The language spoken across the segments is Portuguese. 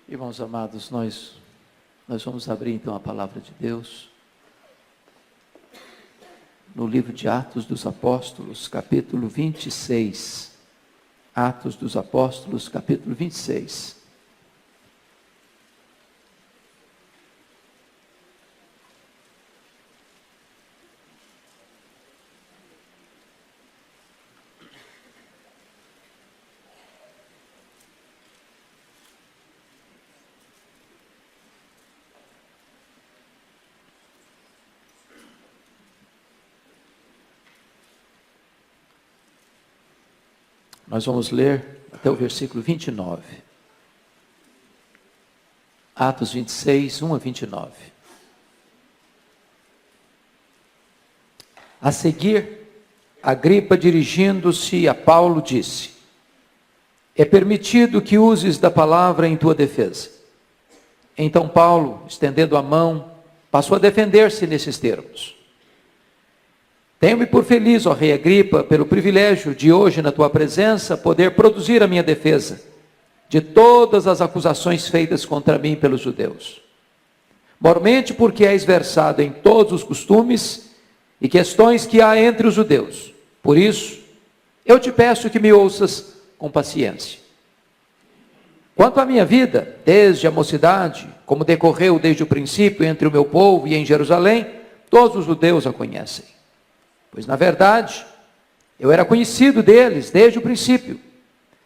Irmãos amados, nós vamos abrir então a palavra de Deus no livro de Atos dos Apóstolos, capítulo 26. Atos dos Apóstolos, capítulo 26. Nós vamos ler até o versículo 29. Atos 26, 1 a 29. A seguir, Agripa, dirigindo-se a Paulo, disse: é permitido que uses da palavra em tua defesa. Então Paulo, estendendo a mão, passou a defender-se nesses termos: tenho-me por feliz, ó rei Agripa, pelo privilégio de hoje, na tua presença, poder produzir a minha defesa de todas as acusações feitas contra mim pelos judeus. Mormente porque és versado em todos os costumes e questões que há entre os judeus. Por isso, eu te peço que me ouças com paciência. Quanto à minha vida, desde a mocidade, como decorreu desde o princípio entre o meu povo e em Jerusalém, todos os judeus a conhecem. Pois, na verdade, eu era conhecido deles desde o princípio,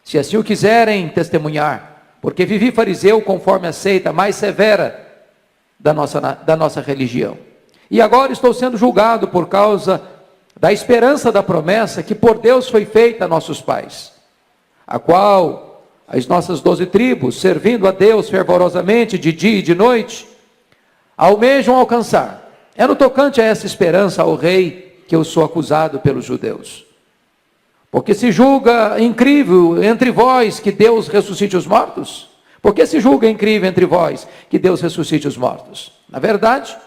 se assim o quiserem testemunhar, porque vivi fariseu conforme a seita mais severa da nossa religião. E agora estou sendo julgado por causa da esperança da promessa que por Deus foi feita a nossos pais, a qual as nossas 12 tribos, servindo a Deus fervorosamente de dia e de noite, almejam alcançar. É no tocante a essa esperança, ao rei, que eu sou acusado pelos judeus. Porque se julga incrível entre vós que Deus ressuscite os mortos? Porque se julga incrível entre vós que Deus ressuscite os mortos? Na verdade,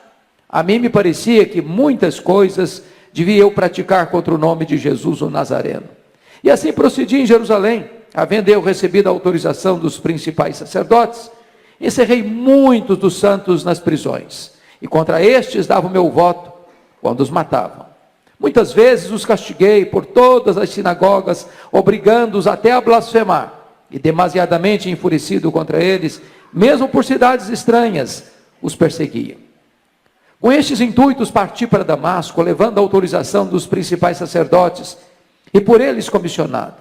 a mim me parecia que muitas coisas devia eu praticar contra o nome de Jesus o Nazareno. E assim procedi em Jerusalém, havendo eu recebido a autorização dos principais sacerdotes, encerrei muitos dos santos nas prisões, e contra estes dava o meu voto quando os matavam. Muitas vezes os castiguei por todas as sinagogas, obrigando-os até a blasfemar, e demasiadamente enfurecido contra eles, mesmo por cidades estranhas, os perseguia. Com estes intuitos parti para Damasco, levando a autorização dos principais sacerdotes, e por eles comissionado.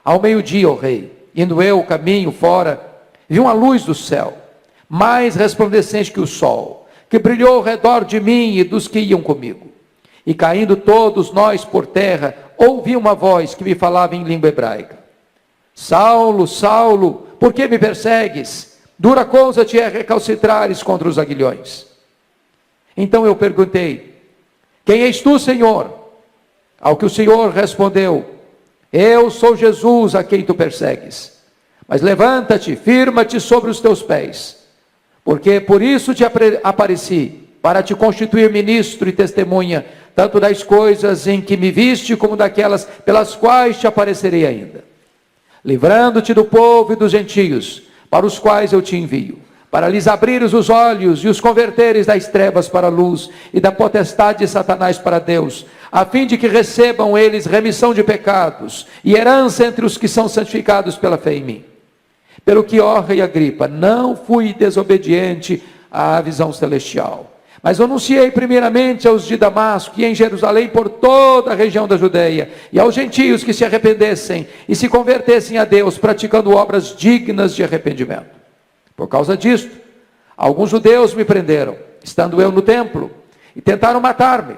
Ao meio-dia, ó rei, indo eu o caminho fora, vi uma luz do céu, mais resplandecente que o sol, que brilhou ao redor de mim e dos que iam comigo. E caindo todos nós por terra, ouvi uma voz que me falava em língua hebraica: Saulo, Saulo, por que me persegues? Dura coisa te é recalcitrares contra os aguilhões. Então eu perguntei: quem és tu, Senhor? Ao que o Senhor respondeu: eu sou Jesus a quem tu persegues. Mas levanta-te, firma-te sobre os teus pés, porque por isso te apareci, para te constituir ministro e testemunha, tanto das coisas em que me viste, como daquelas pelas quais te aparecerei ainda, livrando-te do povo e dos gentios, para os quais eu te envio, para lhes abrires os olhos e os converteres das trevas para a luz, e da potestade de Satanás para Deus, a fim de que recebam eles remissão de pecados, e herança entre os que são santificados pela fé em mim. Pelo que, ó rei Agripa, não fui desobediente à visão celestial, mas anunciei primeiramente aos de Damasco e em Jerusalém por toda a região da Judeia, e aos gentios que se arrependessem e se convertessem a Deus, praticando obras dignas de arrependimento. Por causa disto, alguns judeus me prenderam, estando eu no templo, e tentaram matar-me.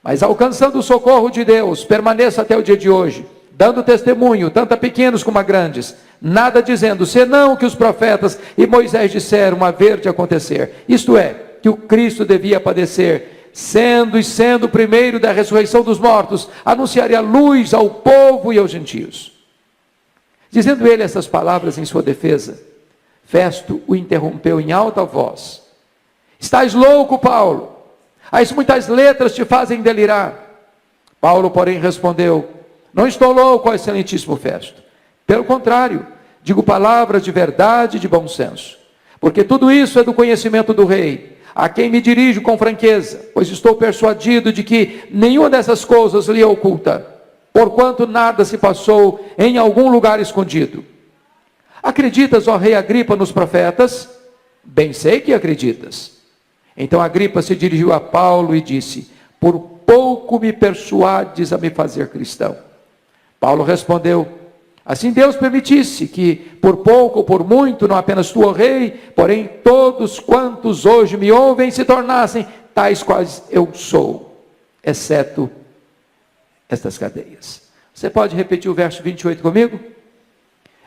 Mas alcançando o socorro de Deus, permaneço até o dia de hoje, dando testemunho, tanto a pequenos como a grandes, nada dizendo, senão o que os profetas e Moisés disseram haver de acontecer. Isto é, que o Cristo devia padecer, sendo o primeiro da ressurreição dos mortos, anunciaria a luz ao povo e aos gentios. Dizendo ele essas palavras em sua defesa, Festo o interrompeu em alta voz: estás louco, Paulo? As muitas letras te fazem delirar. Paulo, porém, respondeu: não estou louco, ó excelentíssimo Festo. Pelo contrário, digo palavras de verdade e de bom senso. Porque tudo isso é do conhecimento do rei, a quem me dirijo com franqueza, pois estou persuadido de que nenhuma dessas coisas lhe é oculta, porquanto nada se passou em algum lugar escondido. Acreditas, ó rei Agripa, nos profetas? Bem sei que acreditas. Então Agripa se dirigiu a Paulo e disse: por pouco me persuades a me fazer cristão. Paulo respondeu: assim Deus permitisse que, por pouco ou por muito, não apenas tu, ó rei, porém todos quantos hoje me ouvem se tornassem tais quais eu sou, exceto estas cadeias. Você pode repetir o verso 28 comigo?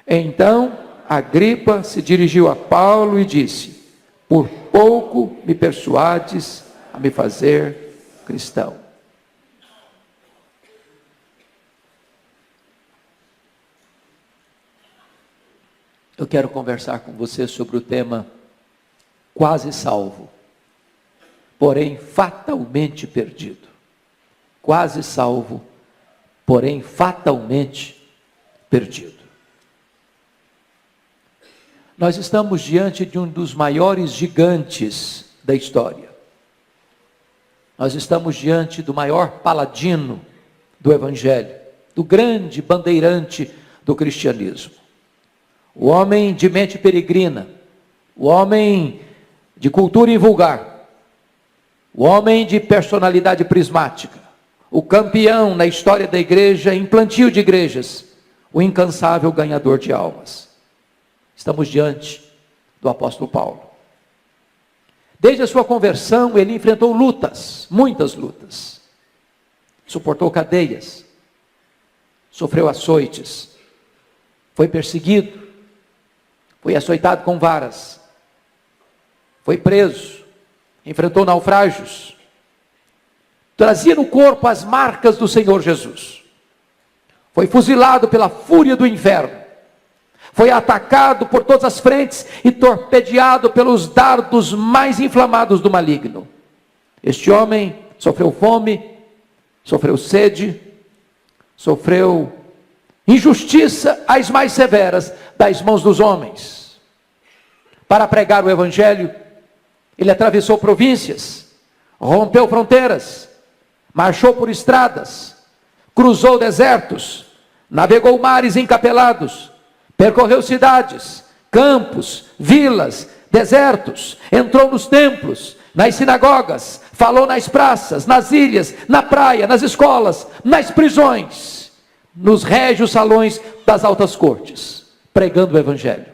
Então Agripa se dirigiu a Paulo e disse: por pouco me persuades a me fazer cristão. Eu quero conversar com você sobre o tema quase salvo, porém fatalmente perdido. Quase salvo, porém fatalmente perdido. Nós estamos diante de um dos maiores gigantes da história. Nós estamos diante do maior paladino do Evangelho, do grande bandeirante do cristianismo. O homem de mente peregrina, o homem de cultura invulgar, o homem de personalidade prismática, o campeão na história da igreja em plantio de igrejas, o incansável ganhador de almas. Estamos diante do apóstolo Paulo. Desde a sua conversão, ele enfrentou lutas, muitas lutas. Suportou cadeias, sofreu açoites, foi perseguido, foi açoitado com varas, foi preso, enfrentou naufrágios, trazia no corpo as marcas do Senhor Jesus, foi fuzilado pela fúria do inferno, foi atacado por todas as frentes e torpedeado pelos dardos mais inflamados do maligno. Este homem sofreu fome, sofreu sede, sofreu injustiça as mais severas das mãos dos homens. Para pregar o Evangelho, ele atravessou províncias, rompeu fronteiras, marchou por estradas, cruzou desertos, navegou mares encapelados, percorreu cidades, campos, vilas, desertos, entrou nos templos, nas sinagogas, falou nas praças, nas ilhas, na praia, nas escolas, nas prisões, nos régios salões das altas cortes, pregando o Evangelho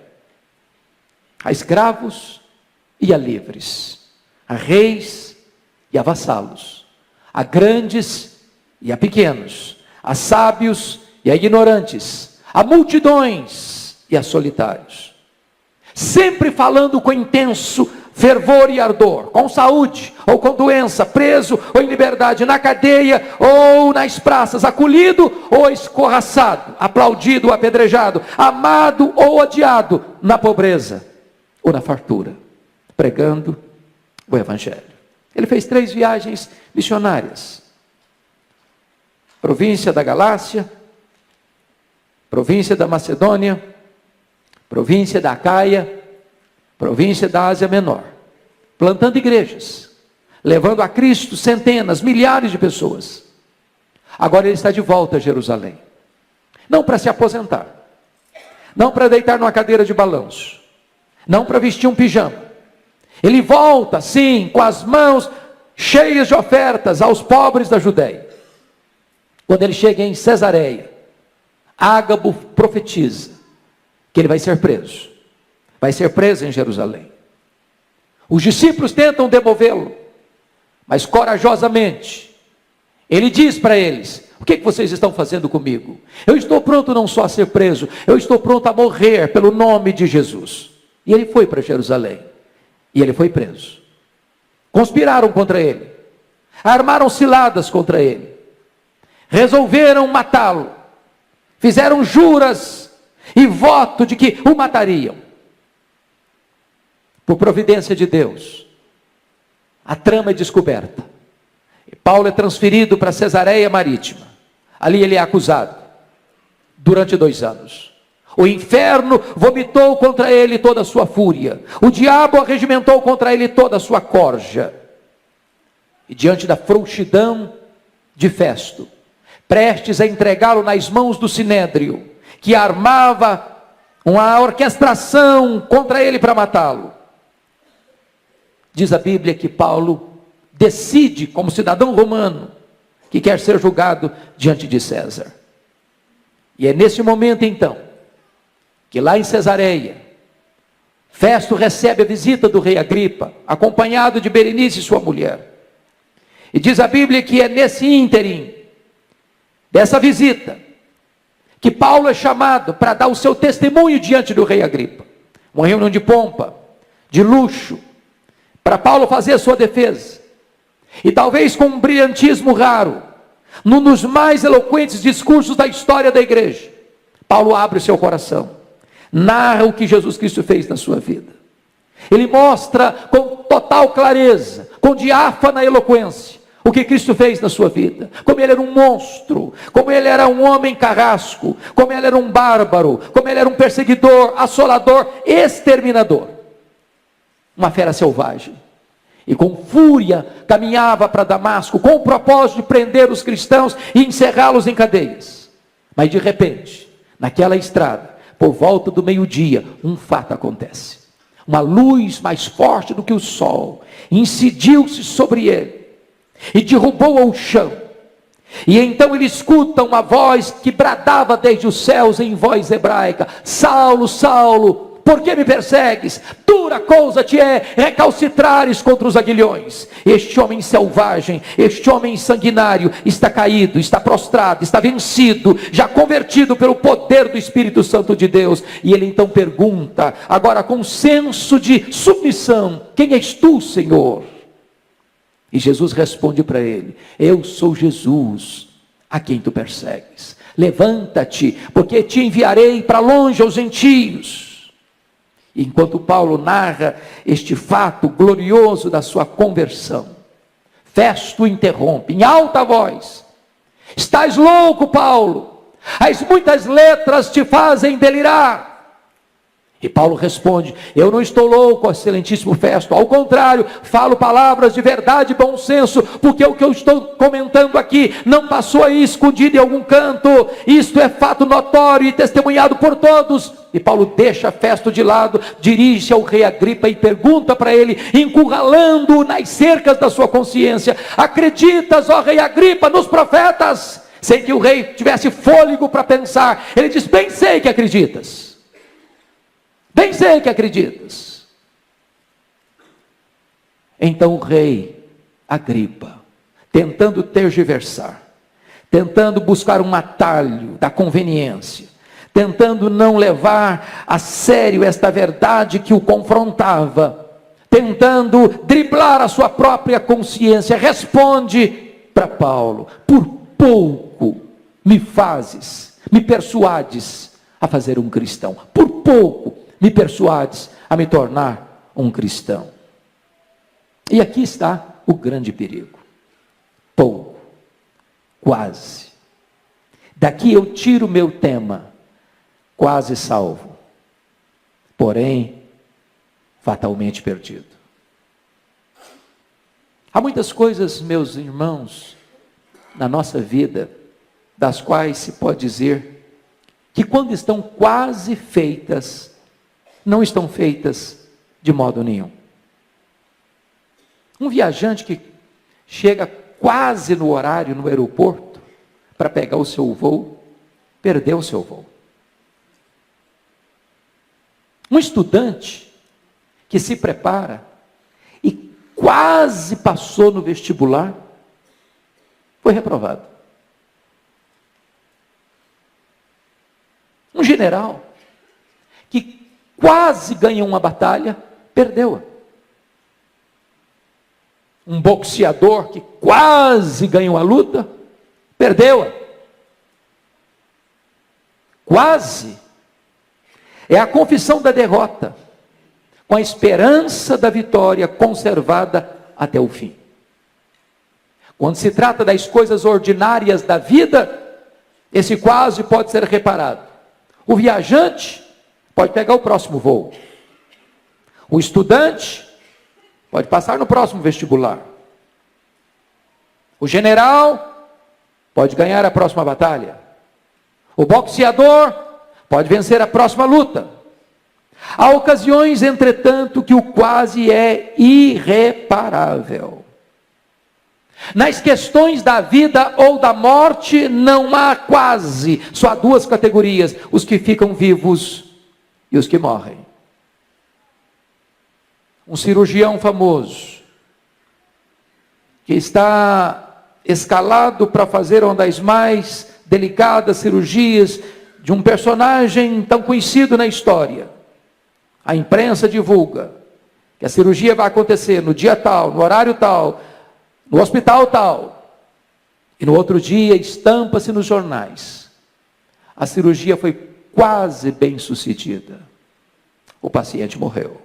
a escravos e a livres, a reis e a vassalos, a grandes e a pequenos, a sábios e a ignorantes, a multidões e a solitários, sempre falando com intenso fervor e ardor, com saúde ou com doença, preso ou em liberdade, na cadeia ou nas praças, acolhido ou escorraçado, aplaudido ou apedrejado, amado ou odiado, na pobreza ou na fartura, pregando o Evangelho. Ele fez 3 viagens missionárias: província da Galácia, província da Macedônia, província da Acaia, província da Ásia Menor, plantando igrejas, levando a Cristo centenas, milhares de pessoas. Agora ele está de volta a Jerusalém, não para se aposentar, não para deitar numa cadeira de balanço, não para vestir um pijama. Ele volta, sim, com as mãos cheias de ofertas aos pobres da Judéia. Quando ele chega em Cesareia, Ágabo profetiza que ele vai ser preso. Vai ser preso em Jerusalém. Os discípulos tentam demovê-lo, mas corajosamente ele diz para eles: o que vocês estão fazendo comigo? Eu estou pronto não só a ser preso, eu estou pronto a morrer pelo nome de Jesus. E ele foi para Jerusalém, e ele foi preso. Conspiraram contra ele, armaram ciladas contra ele, resolveram matá-lo, fizeram juras e voto de que o matariam. Por providência de Deus, a trama é descoberta. Paulo é transferido para Cesareia Marítima. Ali ele é acusado durante 2 anos. O inferno vomitou contra ele toda a sua fúria. O diabo arregimentou contra ele toda a sua corja. E diante da frouxidão de Festo, prestes a entregá-lo nas mãos do Sinédrio, que armava uma orquestração contra ele para matá-lo, diz a Bíblia que Paulo decide, como cidadão romano, que quer ser julgado diante de César. E é nesse momento então, que lá em Cesareia, Festo recebe a visita do rei Agripa, acompanhado de Berenice, sua mulher. E diz a Bíblia que é nesse ínterim, dessa visita, que Paulo é chamado para dar o seu testemunho diante do rei Agripa. Uma reunião de pompa, de luxo, para Paulo fazer a sua defesa. E talvez com um brilhantismo raro, num dos mais eloquentes discursos da história da igreja, Paulo abre o seu coração, narra o que Jesus Cristo fez na sua vida. Ele mostra com total clareza, com diáfana eloquência, o que Cristo fez na sua vida, como ele era um monstro, como ele era um homem carrasco, como ele era um bárbaro, como ele era um perseguidor, assolador, exterminador, uma fera selvagem. E com fúria caminhava para Damasco, com o propósito de prender os cristãos e encerrá-los em cadeias. Mas de repente, naquela estrada, por volta do meio-dia, um fato acontece. Uma luz mais forte do que o sol incidiu-se sobre ele e derrubou ao chão. E então ele escuta uma voz que bradava desde os céus em voz hebraica: Saulo, Saulo, por que me persegues? Dura coisa te é recalcitrares contra os aguilhões. Este homem selvagem, este homem sanguinário está caído, está prostrado, está vencido, já convertido pelo poder do Espírito Santo de Deus. E ele então pergunta, agora com senso de submissão: quem és tu, Senhor? E Jesus responde para ele: eu sou Jesus, a quem tu persegues. Levanta-te, porque te enviarei para longe aos gentios. Enquanto Paulo narra este fato glorioso da sua conversão, Festo interrompe em alta voz: estás louco, Paulo? As muitas letras te fazem delirar. E Paulo responde: eu não estou louco, excelentíssimo Festo, ao contrário, falo palavras de verdade e bom senso, porque o que eu estou comentando aqui não passou aí escondido em algum canto, isto é fato notório e testemunhado por todos. E Paulo deixa Festo de lado, dirige-se ao rei Agripa e pergunta para ele, encurralando-o nas cercas da sua consciência: acreditas, ó rei Agripa, nos profetas? Sem que o rei tivesse fôlego para pensar, ele diz: bem sei que acreditas. Bem sei que acreditas. Então o rei Agripa, tentando tergiversar, tentando buscar um atalho da conveniência, tentando não levar a sério esta verdade que o confrontava, tentando driblar a sua própria consciência, responde para Paulo: por pouco me persuades a fazer um cristão. Por pouco me persuades a me tornar um cristão. E aqui está o grande perigo. Pouco, quase. Daqui eu tiro o meu tema: quase salvo, porém fatalmente perdido. Há muitas coisas, meus irmãos, na nossa vida, das quais se pode dizer que quando estão quase feitas, não estão feitas de modo nenhum. Um viajante que chega quase no horário no aeroporto para pegar o seu voo, perdeu o seu voo. Um estudante que se prepara e quase passou no vestibular, foi reprovado. Um general que quase ganhou uma batalha, perdeu-a. Um boxeador que quase ganhou a luta, perdeu-a. Quase é a confissão da derrota, com a esperança da vitória conservada até o fim. Quando se trata das coisas ordinárias da vida, esse quase pode ser reparado. O viajante pode pegar o próximo voo. O estudante pode passar no próximo vestibular. O general pode ganhar a próxima batalha. O boxeador pode vencer a próxima luta. Há ocasiões, entretanto, que o quase é irreparável. Nas questões da vida ou da morte, não há quase, só há duas categorias: os que ficam vivos e os que morrem. Um cirurgião famoso, que está escalado para fazer uma das mais delicadas cirurgias de um personagem tão conhecido na história. A imprensa divulga que a cirurgia vai acontecer no dia tal, no horário tal, no hospital tal. E no outro dia estampa-se nos jornais: a cirurgia foi quase bem sucedida. O paciente morreu.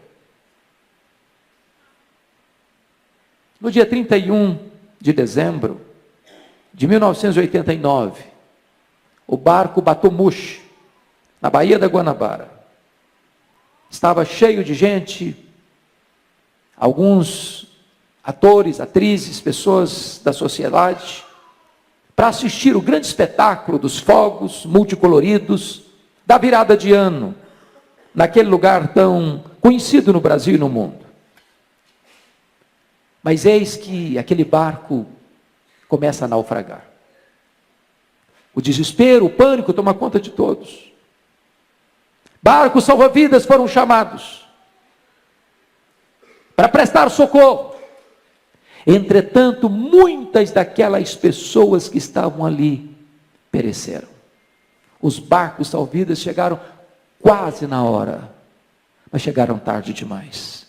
No dia 31 de dezembro de 1989, o barco Batomushi, na Baía da Guanabara, estava cheio de gente, alguns atores, atrizes, pessoas da sociedade, para assistir o grande espetáculo dos fogos multicoloridos da virada de ano, naquele lugar tão conhecido no Brasil e no mundo. Mas eis que aquele barco começa a naufragar. O desespero, o pânico toma conta de todos. Barcos salva-vidas foram chamados para prestar socorro. Entretanto, muitas daquelas pessoas que estavam ali pereceram. Os barcos salva-vidas chegaram quase na hora, mas chegaram tarde demais.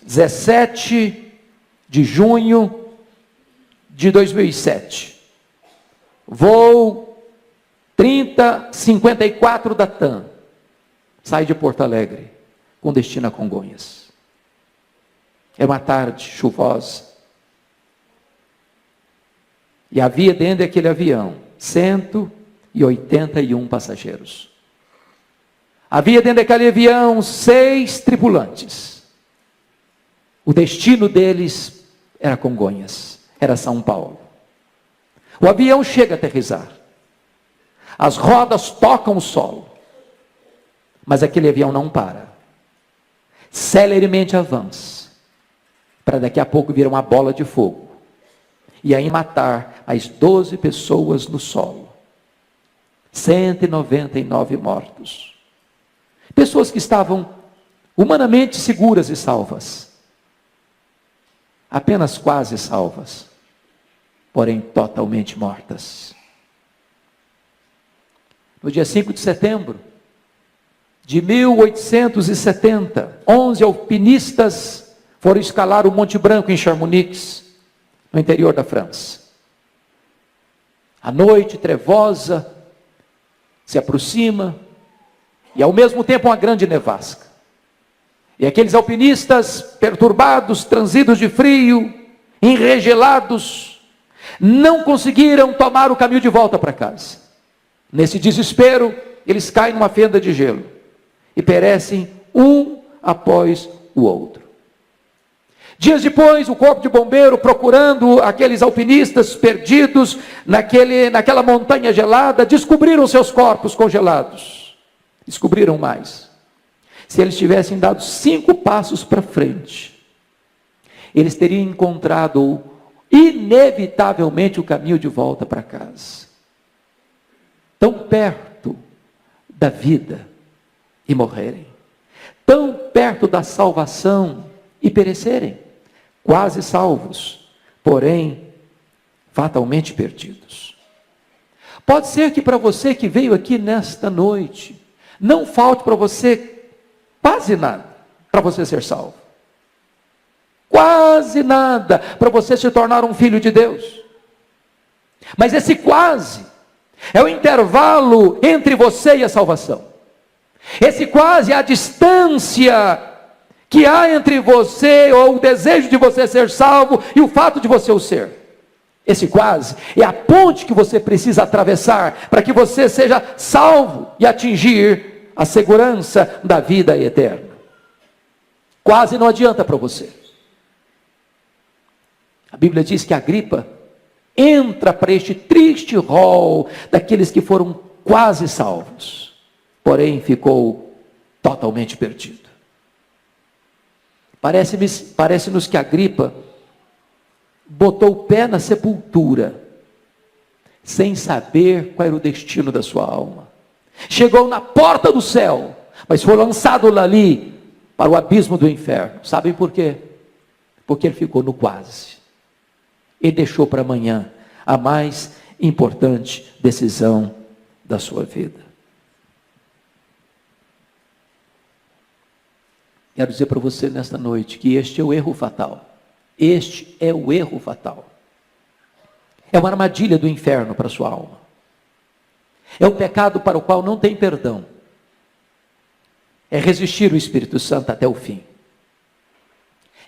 17 de junho de 2007, voo 3054 da TAM, sai de Porto Alegre, com destino a Congonhas. É uma tarde chuvosa, e havia dentro daquele avião 181 passageiros. Havia dentro daquele avião 6 tripulantes. O destino deles era Congonhas, era São Paulo. O avião chega a aterrissar. As rodas tocam o solo. Mas aquele avião não para. Celeremente avança, para daqui a pouco vir uma bola de fogo e aí matar as 12 pessoas no solo. 199 mortos. Pessoas que estavam humanamente seguras e salvas. Apenas quase salvas, porém totalmente mortas. No dia 5 de setembro de 1870, 11 alpinistas foram escalar o Monte Branco em Chamonix, no interior da França. A noite trevosa se aproxima e ao mesmo tempo uma grande nevasca. E aqueles alpinistas perturbados, transidos de frio, enregelados, não conseguiram tomar o caminho de volta para casa. Nesse desespero, eles caem numa fenda de gelo e perecem um após o outro. Dias depois, o corpo de bombeiro, procurando aqueles alpinistas perdidos naquela montanha gelada, descobriram seus corpos congelados. Descobriram mais. Se eles tivessem dado 5 passos para frente, eles teriam encontrado inevitavelmente o caminho de volta para casa. Tão perto da vida e morrerem. Tão perto da salvação e perecerem. Quase salvos, porém fatalmente perdidos. Pode ser que para você que veio aqui nesta noite, não falte para você quase nada para você ser salvo. Quase nada para você se tornar um filho de Deus. Mas esse quase é o intervalo entre você e a salvação. Esse quase é a distância que há entre você, ou o desejo de você ser salvo, e o fato de você o ser. Esse quase é a ponte que você precisa atravessar para que você seja salvo e atingir a segurança da vida eterna. Quase não adianta para você. A Bíblia diz que Agripa entra para este triste rol daqueles que foram quase salvos, porém ficou totalmente perdido. Parece-nos que Agripa botou o pé na sepultura, sem saber qual era o destino da sua alma. Chegou na porta do céu, mas foi lançado ali para o abismo do inferno. Sabem por quê? Porque ele ficou no quase. Ele deixou para amanhã a mais importante decisão da sua vida. Quero dizer para você nesta noite que este é o erro fatal. Este é o erro fatal. É uma armadilha do inferno para a sua alma. É o pecado para o qual não tem perdão. É resistir o Espírito Santo até o fim.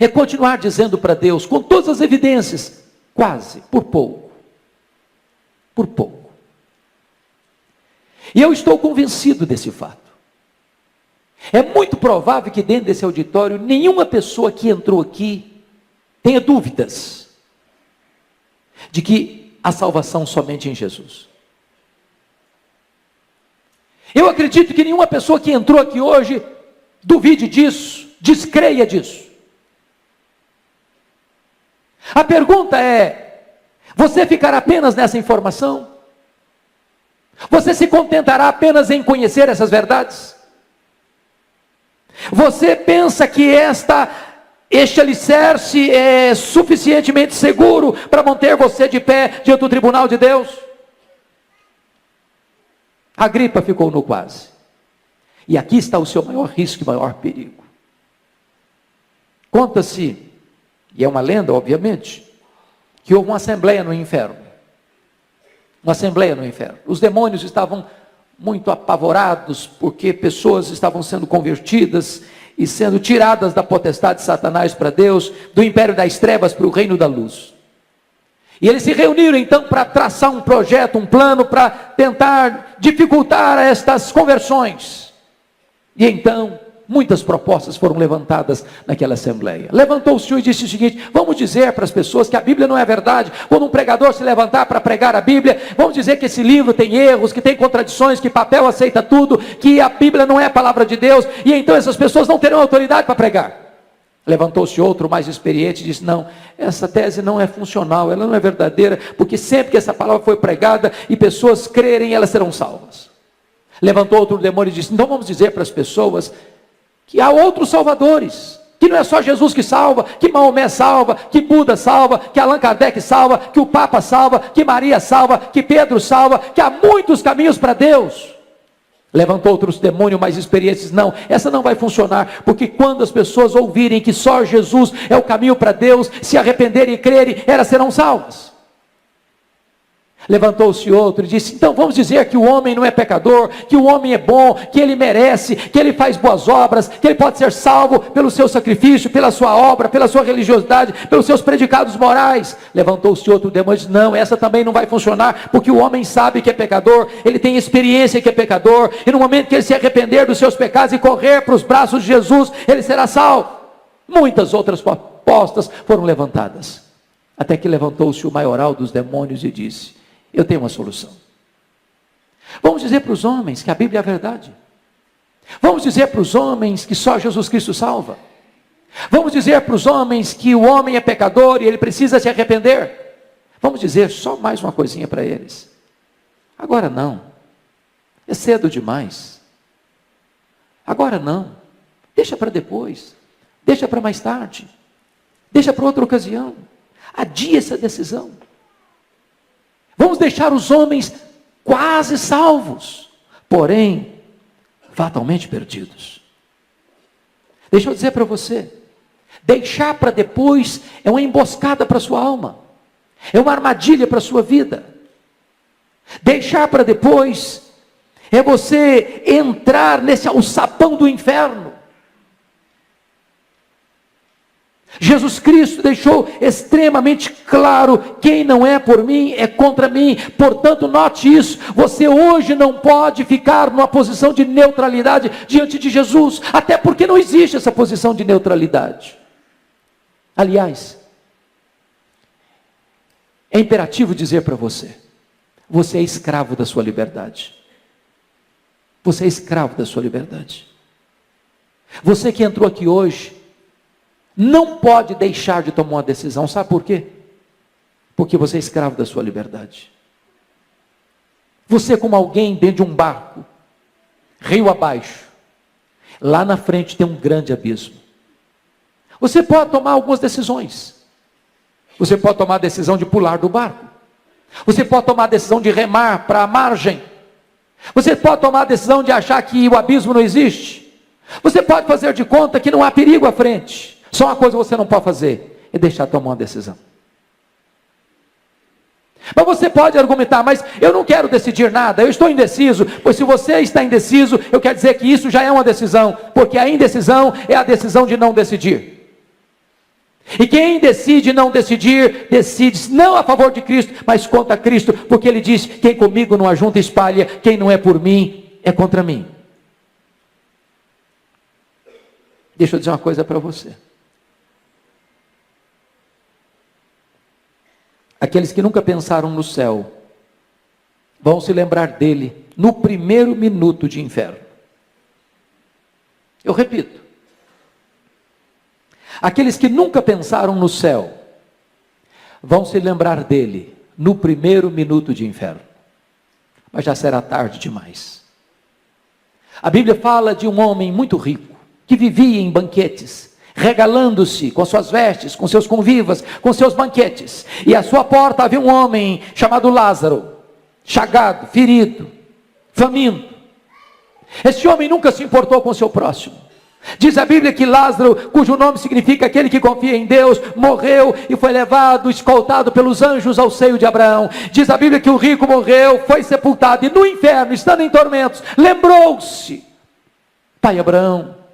É continuar dizendo para Deus, com todas as evidências, quase, por pouco. Por pouco. E eu estou convencido desse fato. É muito provável que dentro desse auditório, nenhuma pessoa que entrou aqui tenha dúvidas de que há salvação somente em Jesus. Eu acredito que nenhuma pessoa que entrou aqui hoje duvide disso, descreia disso. A pergunta é: você ficará apenas nessa informação? Você se contentará apenas em conhecer essas verdades? Você pensa que este alicerce é suficientemente seguro para manter você de pé diante do tribunal de Deus? Agripa ficou no quase. E aqui está o seu maior risco e maior perigo. Conta-se, e é uma lenda obviamente, que houve uma assembleia no inferno. Uma assembleia no inferno. Os demônios estavam muito apavorados, porque pessoas estavam sendo convertidas e sendo tiradas da potestade de Satanás para Deus, do império das trevas para o reino da luz. E eles se reuniram então para traçar um projeto, um plano para tentar dificultar estas conversões. E então, muitas propostas foram levantadas naquela assembleia. Levantou o Senhor e disse o seguinte: vamos dizer para as pessoas que a Bíblia não é verdade. Quando um pregador se levantar para pregar a Bíblia, vamos dizer que esse livro tem erros, que tem contradições, que papel aceita tudo, que a Bíblia não é a palavra de Deus, e então essas pessoas não terão autoridade para pregar. Levantou-se outro mais experiente e disse: não, essa tese não é funcional, ela não é verdadeira, porque sempre que essa palavra foi pregada e pessoas crerem, elas serão salvas. Levantou outro demônio e disse: então vamos dizer para as pessoas que há outros salvadores, que não é só Jesus que salva, que Maomé salva, que Buda salva, que Allan Kardec salva, que o Papa salva, que Maria salva, que Pedro salva, que há muitos caminhos para Deus. Levantou outros demônios mais experientes: não, essa não vai funcionar, porque quando as pessoas ouvirem que só Jesus é o caminho para Deus, se arrependerem e crerem, elas serão salvas. Levantou-se outro e disse: então vamos dizer que o homem não é pecador, que o homem é bom, que ele merece, que ele faz boas obras, que ele pode ser salvo pelo seu sacrifício, pela sua obra, pela sua religiosidade, pelos seus predicados morais. Levantou-se outro demônio e disse: não, essa também não vai funcionar, porque o homem sabe que é pecador, ele tem experiência que é pecador, e no momento que ele se arrepender dos seus pecados e correr para os braços de Jesus, ele será salvo. Muitas outras propostas foram levantadas, até que levantou-se o maioral dos demônios e disse: eu tenho uma solução. Vamos dizer para os homens que a Bíblia é a verdade. Vamos dizer para os homens que só Jesus Cristo salva. Vamos dizer para os homens que o homem é pecador e ele precisa se arrepender. Vamos dizer só mais uma coisinha para eles. Agora não. É cedo demais. Agora não. Deixa para depois. Deixa para mais tarde. Deixa para outra ocasião. Adia essa decisão. Vamos deixar os homens quase salvos, porém, fatalmente perdidos. Deixa eu dizer para você, deixar para depois é uma emboscada para a sua alma, é uma armadilha para a sua vida. Deixar para depois é você entrar nesse alçapão do inferno. Jesus Cristo deixou extremamente claro: quem não é por mim é contra mim. Portanto, note isso: você hoje não pode ficar numa posição de neutralidade diante de Jesus, até porque não existe essa posição de neutralidade. Aliás, é imperativo dizer para você: você é escravo da sua liberdade. Você é escravo da sua liberdade. Você que entrou aqui hoje não pode deixar de tomar uma decisão. Sabe por quê? Porque você é escravo da sua liberdade. Você é como alguém dentro de um barco, rio abaixo. Lá na frente tem um grande abismo. Você pode tomar algumas decisões. Você pode tomar a decisão de pular do barco. Você pode tomar a decisão de remar para a margem. Você pode tomar a decisão de achar que o abismo não existe. Você pode fazer de conta que não há perigo à frente. Só uma coisa você não pode fazer: é deixar tomar uma decisão. Mas você pode argumentar: mas eu não quero decidir nada, eu estou indeciso. Pois se você está indeciso, eu quero dizer que isso já é uma decisão, porque a indecisão é a decisão de não decidir. E quem decide não decidir, decide não a favor de Cristo, mas contra Cristo, porque ele diz: quem comigo não ajunta espalha, quem não é por mim é contra mim. Deixa eu dizer uma coisa para você. Aqueles que nunca pensaram no céu vão se lembrar dele no primeiro minuto de inferno. Eu repito: aqueles que nunca pensaram no céu vão se lembrar dele no primeiro minuto de inferno. Mas já será tarde demais. A Bíblia fala de um homem muito rico que vivia em banquetes, regalando-se com suas vestes, com seus convivas, com seus banquetes. E à sua porta havia um homem chamado Lázaro, chagado, ferido, faminto. Este homem nunca se importou com o seu próximo. Diz a Bíblia que Lázaro, cujo nome significa aquele que confia em Deus, morreu e foi levado, escoltado pelos anjos ao seio de Abraão. Diz a Bíblia que o rico morreu, foi sepultado, e no inferno, estando em tormentos, lembrou-se: pai Abraão,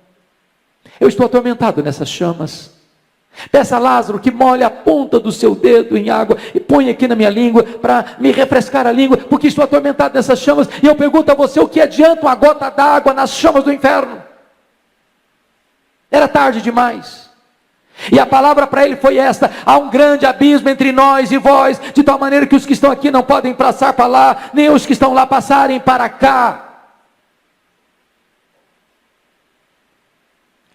eu estou atormentado nessas chamas. Peça a Lázaro que molhe a ponta do seu dedo em água e põe aqui na minha língua para me refrescar a língua, porque estou atormentado nessas chamas. E eu pergunto a você: o que adianta uma gota d'água nas chamas do inferno? Era tarde demais. E a palavra para ele foi esta: há um grande abismo entre nós e vós, de tal maneira que os que estão aqui não podem passar para lá, nem os que estão lá passarem para cá.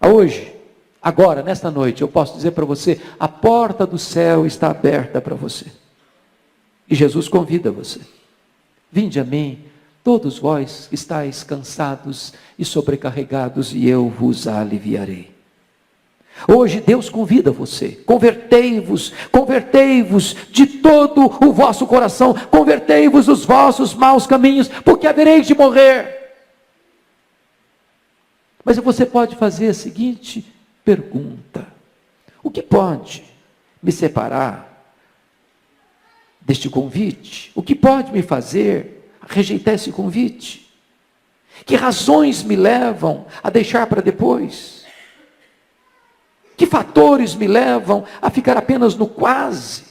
Hoje, agora, nesta noite, eu posso dizer para você: a porta do céu está aberta para você. E Jesus convida você: vinde a mim, todos vós que estáis cansados e sobrecarregados, e eu vos aliviarei. Hoje Deus convida você: convertei-vos, convertei-vos de todo o vosso coração, convertei-vos dos vossos maus caminhos, porque havereis de morrer. Mas você pode fazer a seguinte pergunta: o que pode me separar deste convite? O que pode me fazer rejeitar esse convite? Que razões me levam a deixar para depois? Que fatores me levam a ficar apenas no quase?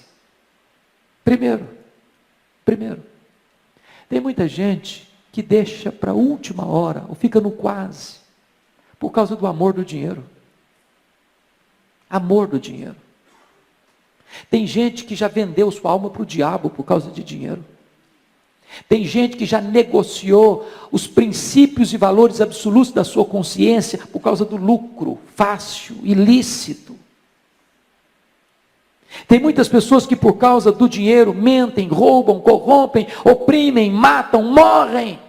Primeiro, tem muita gente que deixa para a última hora, ou fica no quase, por causa do amor do dinheiro. Amor do dinheiro. Tem gente que já vendeu sua alma para o diabo por causa de dinheiro. Tem gente que já negociou os princípios e valores absolutos da sua consciência por causa do lucro fácil, ilícito. Tem muitas pessoas que por causa do dinheiro mentem, roubam, corrompem, oprimem, matam, morrem.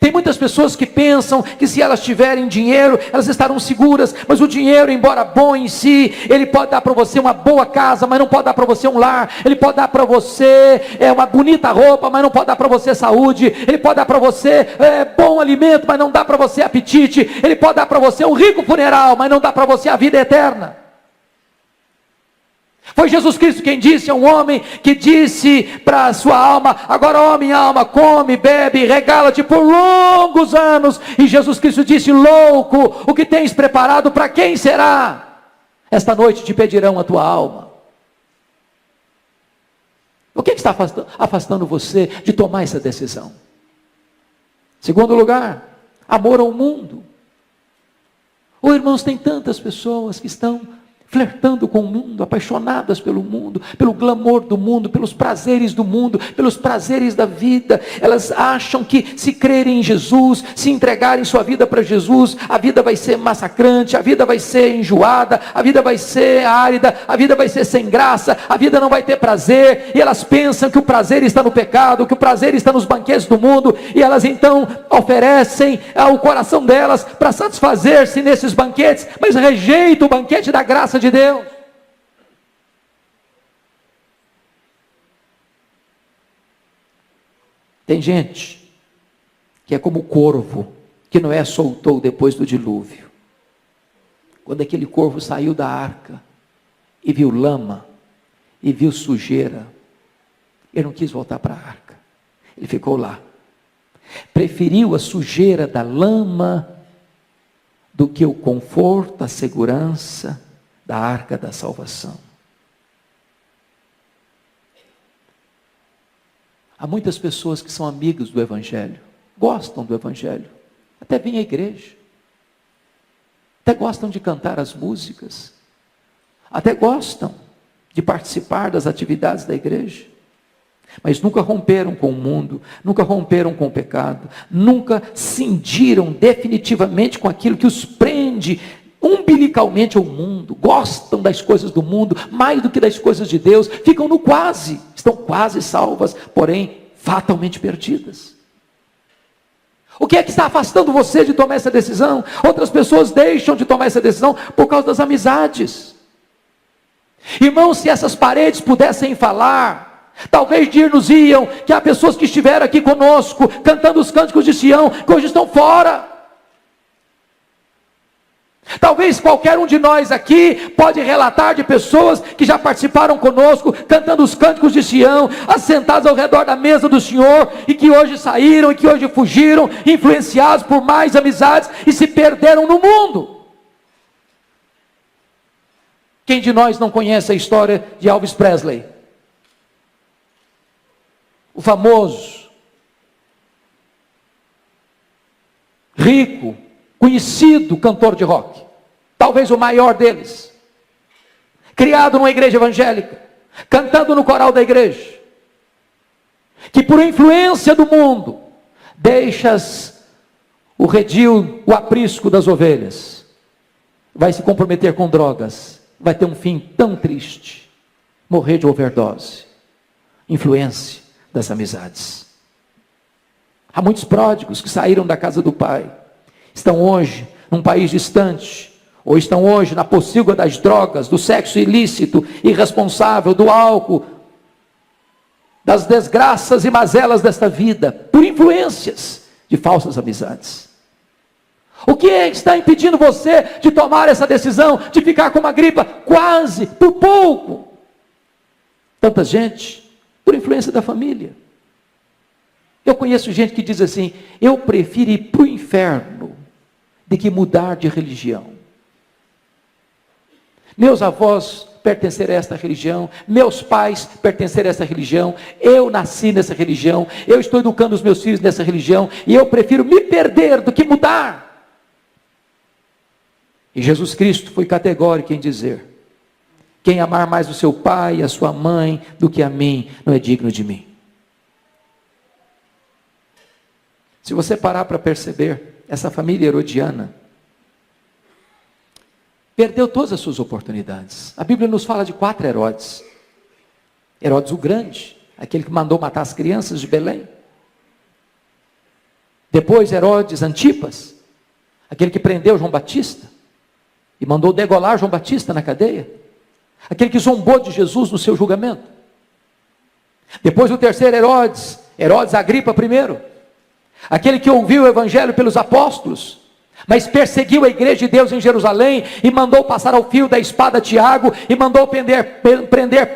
Tem muitas pessoas que pensam que se elas tiverem dinheiro, elas estarão seguras, mas o dinheiro, embora bom em si, ele pode dar para você uma boa casa, mas não pode dar para você um lar. Ele pode dar para você uma bonita roupa, mas não pode dar para você saúde. Ele pode dar para você bom alimento, mas não dá para você apetite. Ele pode dar para você um rico funeral, mas não dá para você a vida eterna. Foi Jesus Cristo quem disse a um homem que disse para a sua alma: agora, ó minha alma, come, bebe, regala-te por longos anos. E Jesus Cristo disse: louco, o que tens preparado para quem será? Esta noite te pedirão a tua alma. O que está afastando você de tomar essa decisão? Segundo lugar, amor ao mundo. Irmãos, tem tantas pessoas que estão flertando com o mundo, apaixonadas pelo mundo, pelo glamour do mundo, pelos prazeres do mundo, pelos prazeres da vida. Elas acham que se crerem em Jesus, se entregarem sua vida para Jesus, a vida vai ser massacrante, a vida vai ser enjoada, a vida vai ser árida, a vida vai ser sem graça, a vida não vai ter prazer, e elas pensam que o prazer está no pecado, que o prazer está nos banquetes do mundo, e elas então oferecem ao coração delas para satisfazer-se nesses banquetes, mas rejeitam o banquete da graça de Deus. Tem gente que é como o corvo que Noé soltou depois do dilúvio. Quando aquele corvo saiu da arca e viu lama e viu sujeira, ele não quis voltar para a arca, ele ficou lá. Preferiu a sujeira da lama do que o conforto, a segurança da arca da salvação. Há muitas pessoas que são amigas do Evangelho, gostam do Evangelho, até vêm à igreja, até gostam de cantar as músicas, até gostam de participar das atividades da igreja, mas nunca romperam com o mundo, nunca romperam com o pecado, nunca cindiram definitivamente com aquilo que os prende umbilicalmente ao mundo, gostam das coisas do mundo mais do que das coisas de Deus, ficam no quase, estão quase salvas, porém fatalmente perdidas. O que é que está afastando você de tomar essa decisão? Outras pessoas deixam de tomar essa decisão por causa das amizades. Irmãos, se essas paredes pudessem falar, talvez dir-nos-iam que há pessoas que estiveram aqui conosco, cantando os cânticos de Sião, que hoje estão fora. Talvez qualquer um de nós aqui pode relatar de pessoas que já participaram conosco, cantando os cânticos de Sião, assentados ao redor da mesa do Senhor, e que hoje saíram, e que hoje fugiram, influenciados por mais amizades, e se perderam no mundo. Quem de nós não conhece a história de Elvis Presley? O famoso, rico, conhecido cantor de rock, talvez o maior deles, criado numa igreja evangélica, cantando no coral da igreja, que por influência do mundo, deixas o redil, o aprisco das ovelhas, vai se comprometer com drogas, vai ter um fim tão triste, morrer de overdose, influência das amizades. Há muitos pródigos que saíram da casa do pai, estão hoje num país distante, ou estão hoje na pocilga das drogas, do sexo ilícito, irresponsável, do álcool, das desgraças e mazelas desta vida, por influências de falsas amizades. O que está impedindo você de tomar essa decisão, de ficar com uma gripe quase, por pouco? Tanta gente, por influência da família. Eu conheço gente que diz assim: eu prefiro ir para o inferno de que mudar de religião. Meus avós pertenceram a esta religião, meus pais pertenceram a essa religião, eu nasci nessa religião, eu estou educando os meus filhos nessa religião, e eu prefiro me perder do que mudar. E Jesus Cristo foi categórico em dizer: quem amar mais o seu pai e a sua mãe do que a mim, não é digno de mim. Se você parar para perceber, essa família herodiana perdeu todas as suas oportunidades. A Bíblia nos fala de 4 Herodes. Herodes o Grande, aquele que mandou matar as crianças de Belém. Depois Herodes Antipas, aquele que prendeu João Batista e mandou degolar João Batista na cadeia. Aquele que zombou de Jesus no seu julgamento. Depois o terceiro Herodes, Herodes Agripa I, aquele que ouviu o evangelho pelos apóstolos mas perseguiu a igreja de Deus em Jerusalém, e mandou passar ao fio da espada Tiago, e mandou prender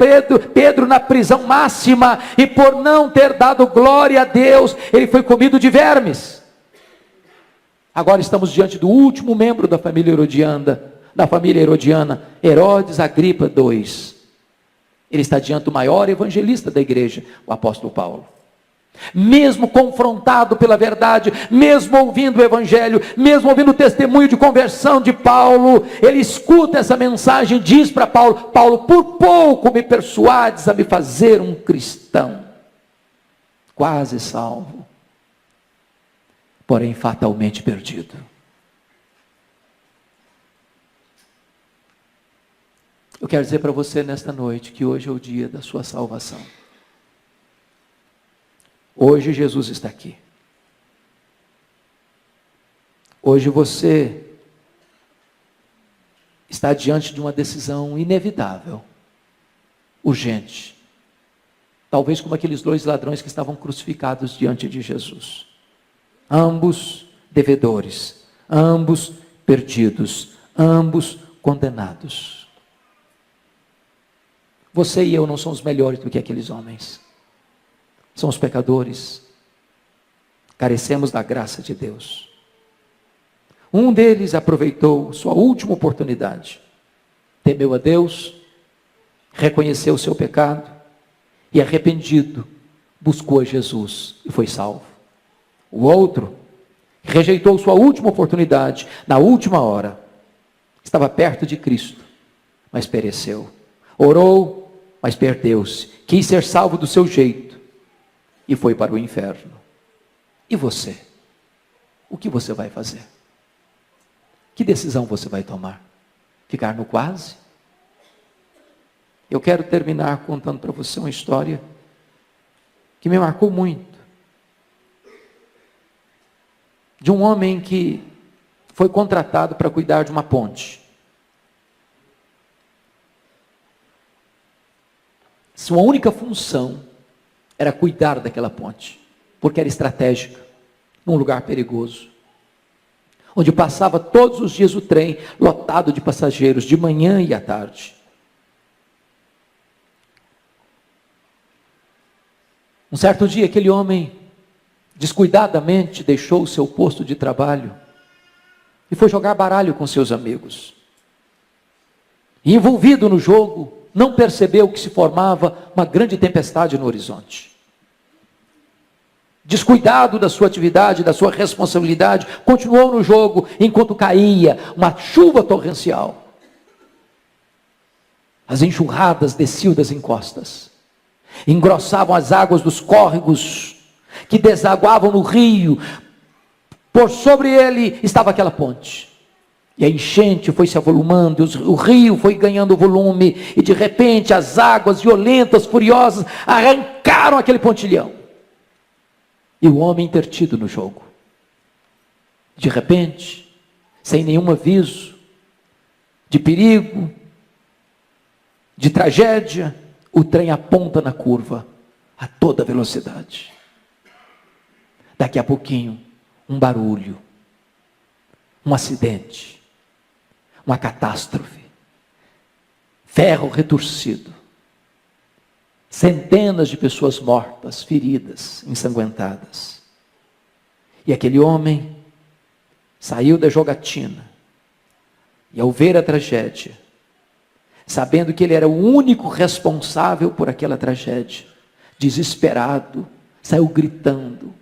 Pedro na prisão máxima, e por não ter dado glória a Deus, ele foi comido de vermes. Agora estamos diante do último membro da família Herodiana, Herodes Agripa II. Ele está diante do maior evangelista da igreja, o apóstolo Paulo. Mesmo confrontado pela verdade, mesmo ouvindo o evangelho, mesmo ouvindo o testemunho de conversão de Paulo, ele escuta essa mensagem e diz para Paulo: Paulo, por pouco me persuades a me fazer um cristão, quase salvo, porém fatalmente perdido. Eu quero dizer para você nesta noite que hoje é o dia da sua salvação. Hoje Jesus está aqui. Hoje você está diante de uma decisão inevitável, urgente. Talvez como aqueles 2 ladrões que estavam crucificados diante de Jesus. Ambos devedores, ambos perdidos, ambos condenados. Você e eu não somos melhores do que aqueles homens. Somos pecadores, carecemos da graça de Deus. Um deles aproveitou sua última oportunidade, temeu a Deus, reconheceu o seu pecado e, arrependido, buscou a Jesus e foi salvo. O outro rejeitou sua última oportunidade, na última hora, estava perto de Cristo, mas pereceu. Orou, mas perdeu-se, quis ser salvo do seu jeito e foi para o inferno. E você? O que você vai fazer? Que decisão você vai tomar? Ficar no quase? Eu quero terminar contando para você uma história que me marcou muito. De um homem que foi contratado para cuidar de uma ponte. Sua única função era cuidar daquela ponte, porque era estratégica, num lugar perigoso, onde passava todos os dias o trem lotado de passageiros, de manhã e à tarde. Um certo dia, aquele homem descuidadamente deixou o seu posto de trabalho e foi jogar baralho com seus amigos. E, envolvido no jogo, não percebeu que se formava uma grande tempestade no horizonte. Descuidado da sua atividade, da sua responsabilidade, continuou no jogo enquanto caía uma chuva torrencial. As enxurradas desciam das encostas, engrossavam as águas dos córregos que desaguavam no rio. Por sobre ele estava aquela ponte. E a enchente foi se avolumando, o rio foi ganhando volume, e de repente as águas violentas, furiosas, arrancaram aquele pontilhão. E o homem intertido no jogo. De repente, sem nenhum aviso, de perigo, de tragédia, o trem aponta na curva, a toda velocidade. Daqui a pouquinho, um barulho, um acidente, uma catástrofe, ferro retorcido, centenas de pessoas mortas, feridas, ensanguentadas. E aquele homem saiu da jogatina, e ao ver a tragédia, sabendo que ele era o único responsável por aquela tragédia, desesperado, saiu gritando,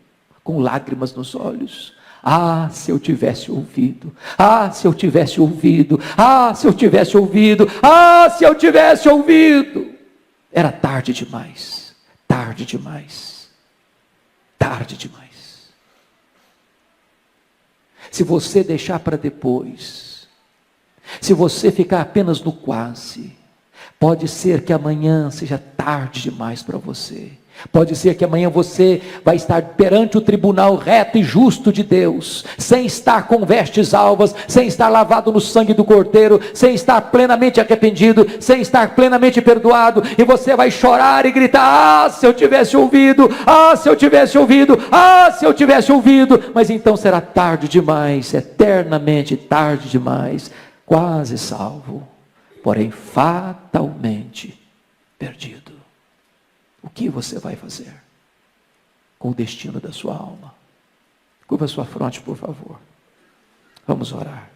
com lágrimas nos olhos: ah, se eu tivesse ouvido, ah, se eu tivesse ouvido, ah, se eu tivesse ouvido, ah, se eu tivesse ouvido. Era tarde demais, tarde demais, tarde demais. Se você deixar para depois, se você ficar apenas no quase, pode ser que amanhã seja tarde demais para você. Pode ser que amanhã você vai estar perante o tribunal reto e justo de Deus, sem estar com vestes alvas, sem estar lavado no sangue do Cordeiro, sem estar plenamente arrependido, sem estar plenamente perdoado, e você vai chorar e gritar: ah, se eu tivesse ouvido, ah, se eu tivesse ouvido, ah, se eu tivesse ouvido. Mas então será tarde demais, eternamente tarde demais, quase salvo, porém fatalmente perdido. O que você vai fazer com o destino da sua alma? Curva sua fronte, por favor. Vamos orar.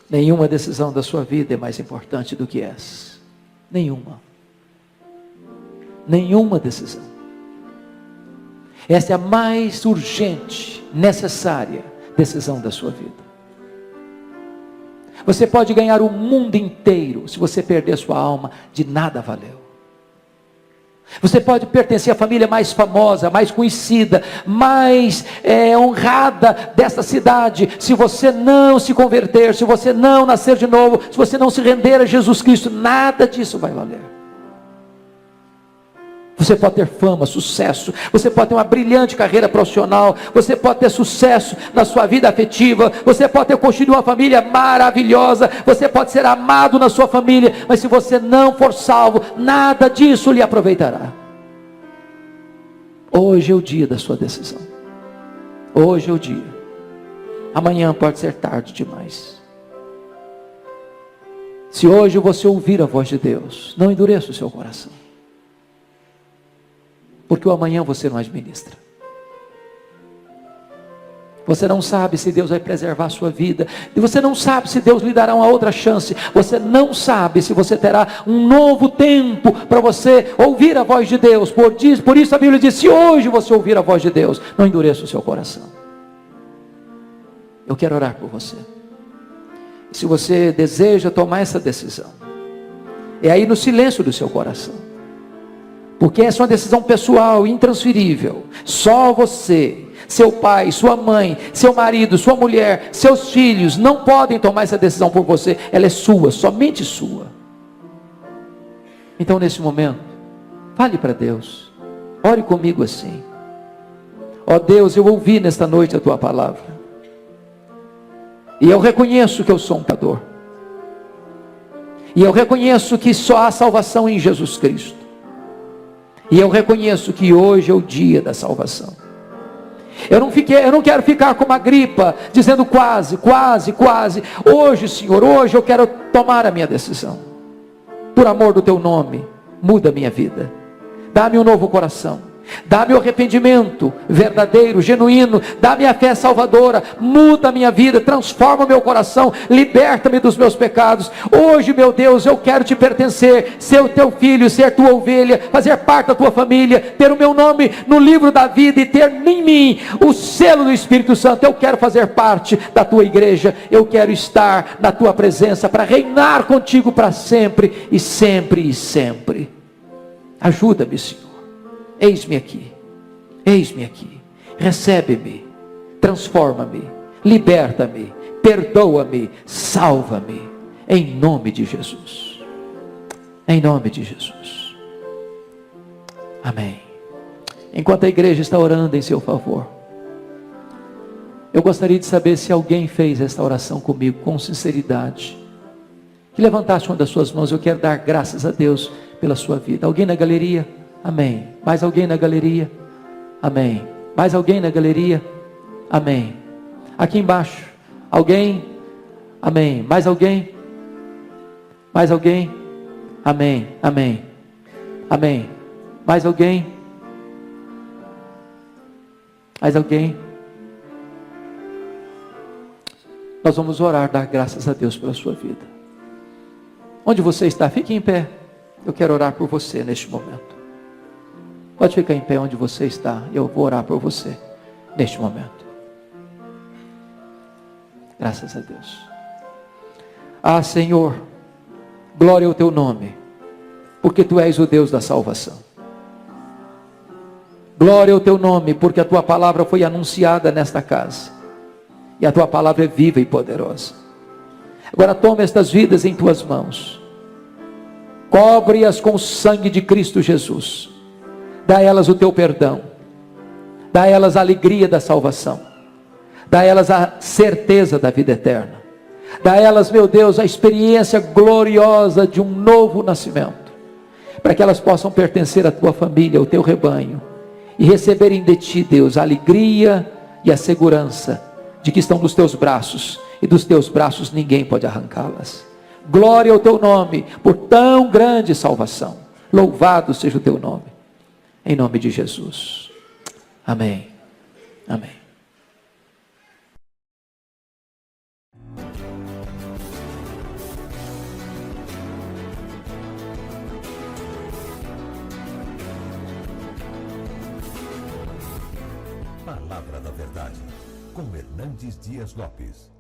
Nenhuma decisão da sua vida é mais importante do que essa. Nenhuma. Nenhuma decisão. Essa é a mais urgente, necessária decisão da sua vida. Você pode ganhar o mundo inteiro, se você perder sua alma, de nada valeu. Você pode pertencer à família mais famosa, mais conhecida, mais honrada dessa cidade. Se você não se converter, se você não nascer de novo, se você não se render a Jesus Cristo, nada disso vai valer. Você pode ter fama, sucesso, você pode ter uma brilhante carreira profissional, você pode ter sucesso na sua vida afetiva, você pode ter construído uma família maravilhosa, você pode ser amado na sua família, mas se você não for salvo, nada disso lhe aproveitará. Hoje é o dia da sua decisão. Hoje é o dia. Amanhã pode ser tarde demais. Se hoje você ouvir a voz de Deus, não endureça o seu coração. Porque o amanhã você não administra. Você não sabe se Deus vai preservar a sua vida. E você não sabe se Deus lhe dará uma outra chance. Você não sabe se você terá um novo tempo para você ouvir a voz de Deus. Por isso a Bíblia diz: se hoje você ouvir a voz de Deus, não endureça o seu coração. Eu quero orar por você. Se você deseja tomar essa decisão, é aí no silêncio do seu coração. Porque essa é uma decisão pessoal, intransferível. Só você, seu pai, sua mãe, seu marido, sua mulher, seus filhos não podem tomar essa decisão por você. Ela é sua, somente sua. Então nesse momento, fale para Deus. Ore comigo assim: ó Deus, eu ouvi nesta noite a tua palavra. E eu reconheço que eu sou um pecador. E eu reconheço que só há salvação em Jesus Cristo. E eu reconheço que hoje é o dia da salvação. Eu não quero ficar como a Agripa, dizendo quase. Hoje, Senhor, hoje eu quero tomar a minha decisão. Por amor do teu nome, muda a minha vida. Dá-me um novo coração. Dá-me o arrependimento verdadeiro, genuíno. Dá-me a fé salvadora. Muda a minha vida, transforma o meu coração. Liberta-me dos meus pecados. Hoje, meu Deus, eu quero te pertencer, ser o teu filho, ser tua ovelha, fazer parte da tua família, ter o meu nome no livro da vida e ter em mim o selo do Espírito Santo. Eu quero fazer parte da tua igreja. Eu quero estar na tua presença para reinar contigo para sempre e sempre e sempre. Ajuda-me, Senhor. Eis-me aqui, recebe-me, transforma-me, liberta-me, perdoa-me, salva-me, em nome de Jesus, amém. Enquanto a igreja está orando em seu favor, eu gostaria de saber se alguém fez esta oração comigo com sinceridade, que levantasse uma das suas mãos. Eu quero dar graças a Deus pela sua vida. Alguém na galeria? Amém. Mais alguém na galeria? Amém. Mais alguém na galeria? Amém. Aqui embaixo, alguém? Amém. Mais alguém? Mais alguém? Amém. Amém. Amém. Mais alguém? Mais alguém? Nós vamos orar, dar graças a Deus pela sua vida. Onde você está? Fique em pé. Eu quero orar por você neste momento. Pode ficar em pé onde você está. Eu vou orar por você neste momento. Graças a Deus. Ah, Senhor, glória ao teu nome, porque tu és o Deus da salvação. Glória ao teu nome, porque a tua palavra foi anunciada nesta casa. E a tua palavra é viva e poderosa. Agora toma estas vidas em tuas mãos, cobre-as com o sangue de Cristo Jesus, dá a elas o teu perdão, dá a elas a alegria da salvação, dá a elas a certeza da vida eterna, dá a elas, meu Deus, a experiência gloriosa de um novo nascimento, para que elas possam pertencer à tua família, ao teu rebanho, e receberem de ti, Deus, a alegria e a segurança de que estão nos teus braços, e dos teus braços ninguém pode arrancá-las. Glória ao teu nome, por tão grande salvação. Louvado seja o teu nome, em nome de Jesus. Amém. Amém. Palavra da Verdade, com Hernandes Dias Lopes.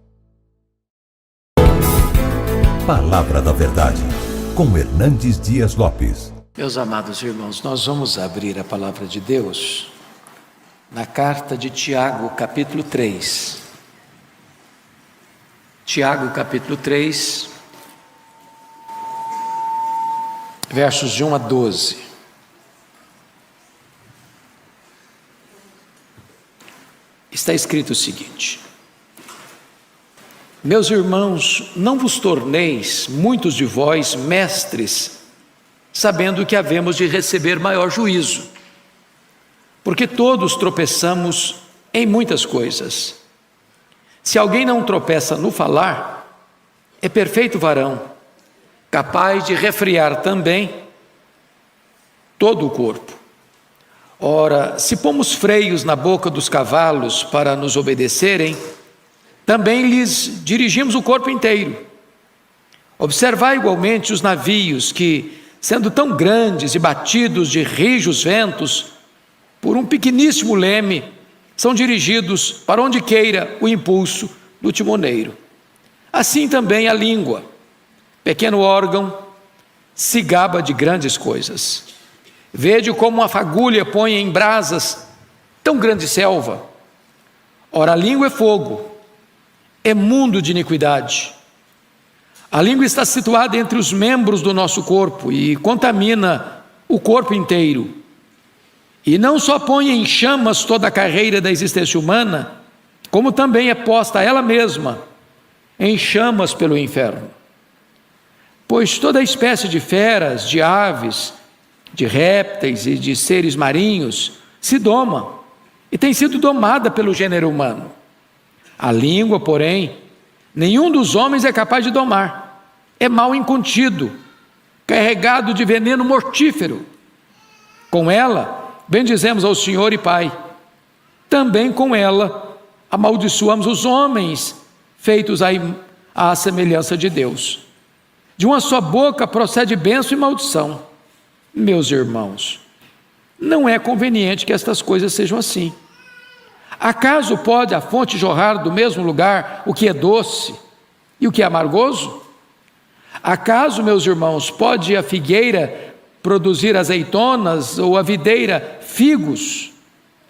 Palavra da Verdade, com Hernandes Dias Lopes. Meus amados irmãos, nós vamos abrir a palavra de Deus na carta de Tiago, capítulo 3. Tiago, capítulo 3, versos de 1 a 12. Está escrito o seguinte: meus irmãos, não vos torneis, muitos de vós, mestres, sabendo que havemos de receber maior juízo, porque todos tropeçamos em muitas coisas. Se alguém não tropeça no falar, é perfeito varão, capaz de refrear também todo o corpo. Ora, se pomos freios na boca dos cavalos para nos obedecerem, também lhes dirigimos o corpo inteiro. Observai igualmente os navios que, sendo tão grandes e batidos de rijos ventos, por um pequeníssimo leme, são dirigidos para onde queira o impulso do timoneiro. Assim também a língua, pequeno órgão, se gaba de grandes coisas. Vede como uma fagulha põe em brasas tão grande selva. Ora, a língua é fogo, é mundo de iniquidade. A língua está situada entre os membros do nosso corpo e contamina o corpo inteiro. E não só põe em chamas toda a carreira da existência humana, como também é posta ela mesma em chamas pelo inferno. Pois toda espécie de feras, de aves, de répteis e de seres marinhos se doma e tem sido domada pelo gênero humano. A língua, porém, nenhum dos homens é capaz de domar. É mal incontido, carregado de veneno mortífero. Com ela, bendizemos ao Senhor e Pai. Também com ela, amaldiçoamos os homens, feitos à semelhança de Deus. De uma só boca procede bênção e maldição. Meus irmãos, não é conveniente que estas coisas sejam assim. Acaso pode a fonte jorrar do mesmo lugar o que é doce e o que é amargoso? Acaso, meus irmãos, pode a figueira produzir azeitonas ou a videira figos?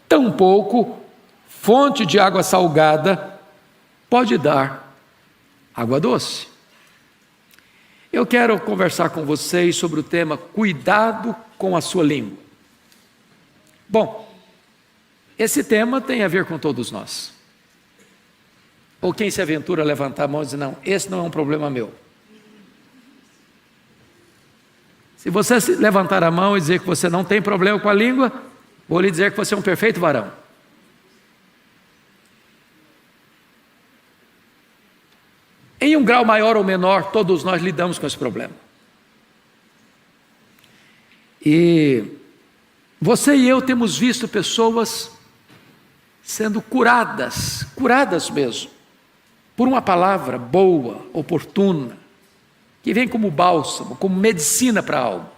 Tampouco fonte de água salgada pode dar água doce. Eu quero conversar com vocês sobre o tema cuidado com a sua língua. Bom, esse tema tem a ver com todos nós. Ou quem se aventura a levantar a mão e dizer, não, esse não é um problema meu. Se você levantar a mão e dizer que você não tem problema com a língua, vou lhe dizer que você é um perfeito varão. Em um grau maior ou menor, todos nós lidamos com esse problema. E você e eu temos visto pessoas sendo curadas mesmo, por uma palavra boa, oportuna, que vem como bálsamo, como medicina para a alma.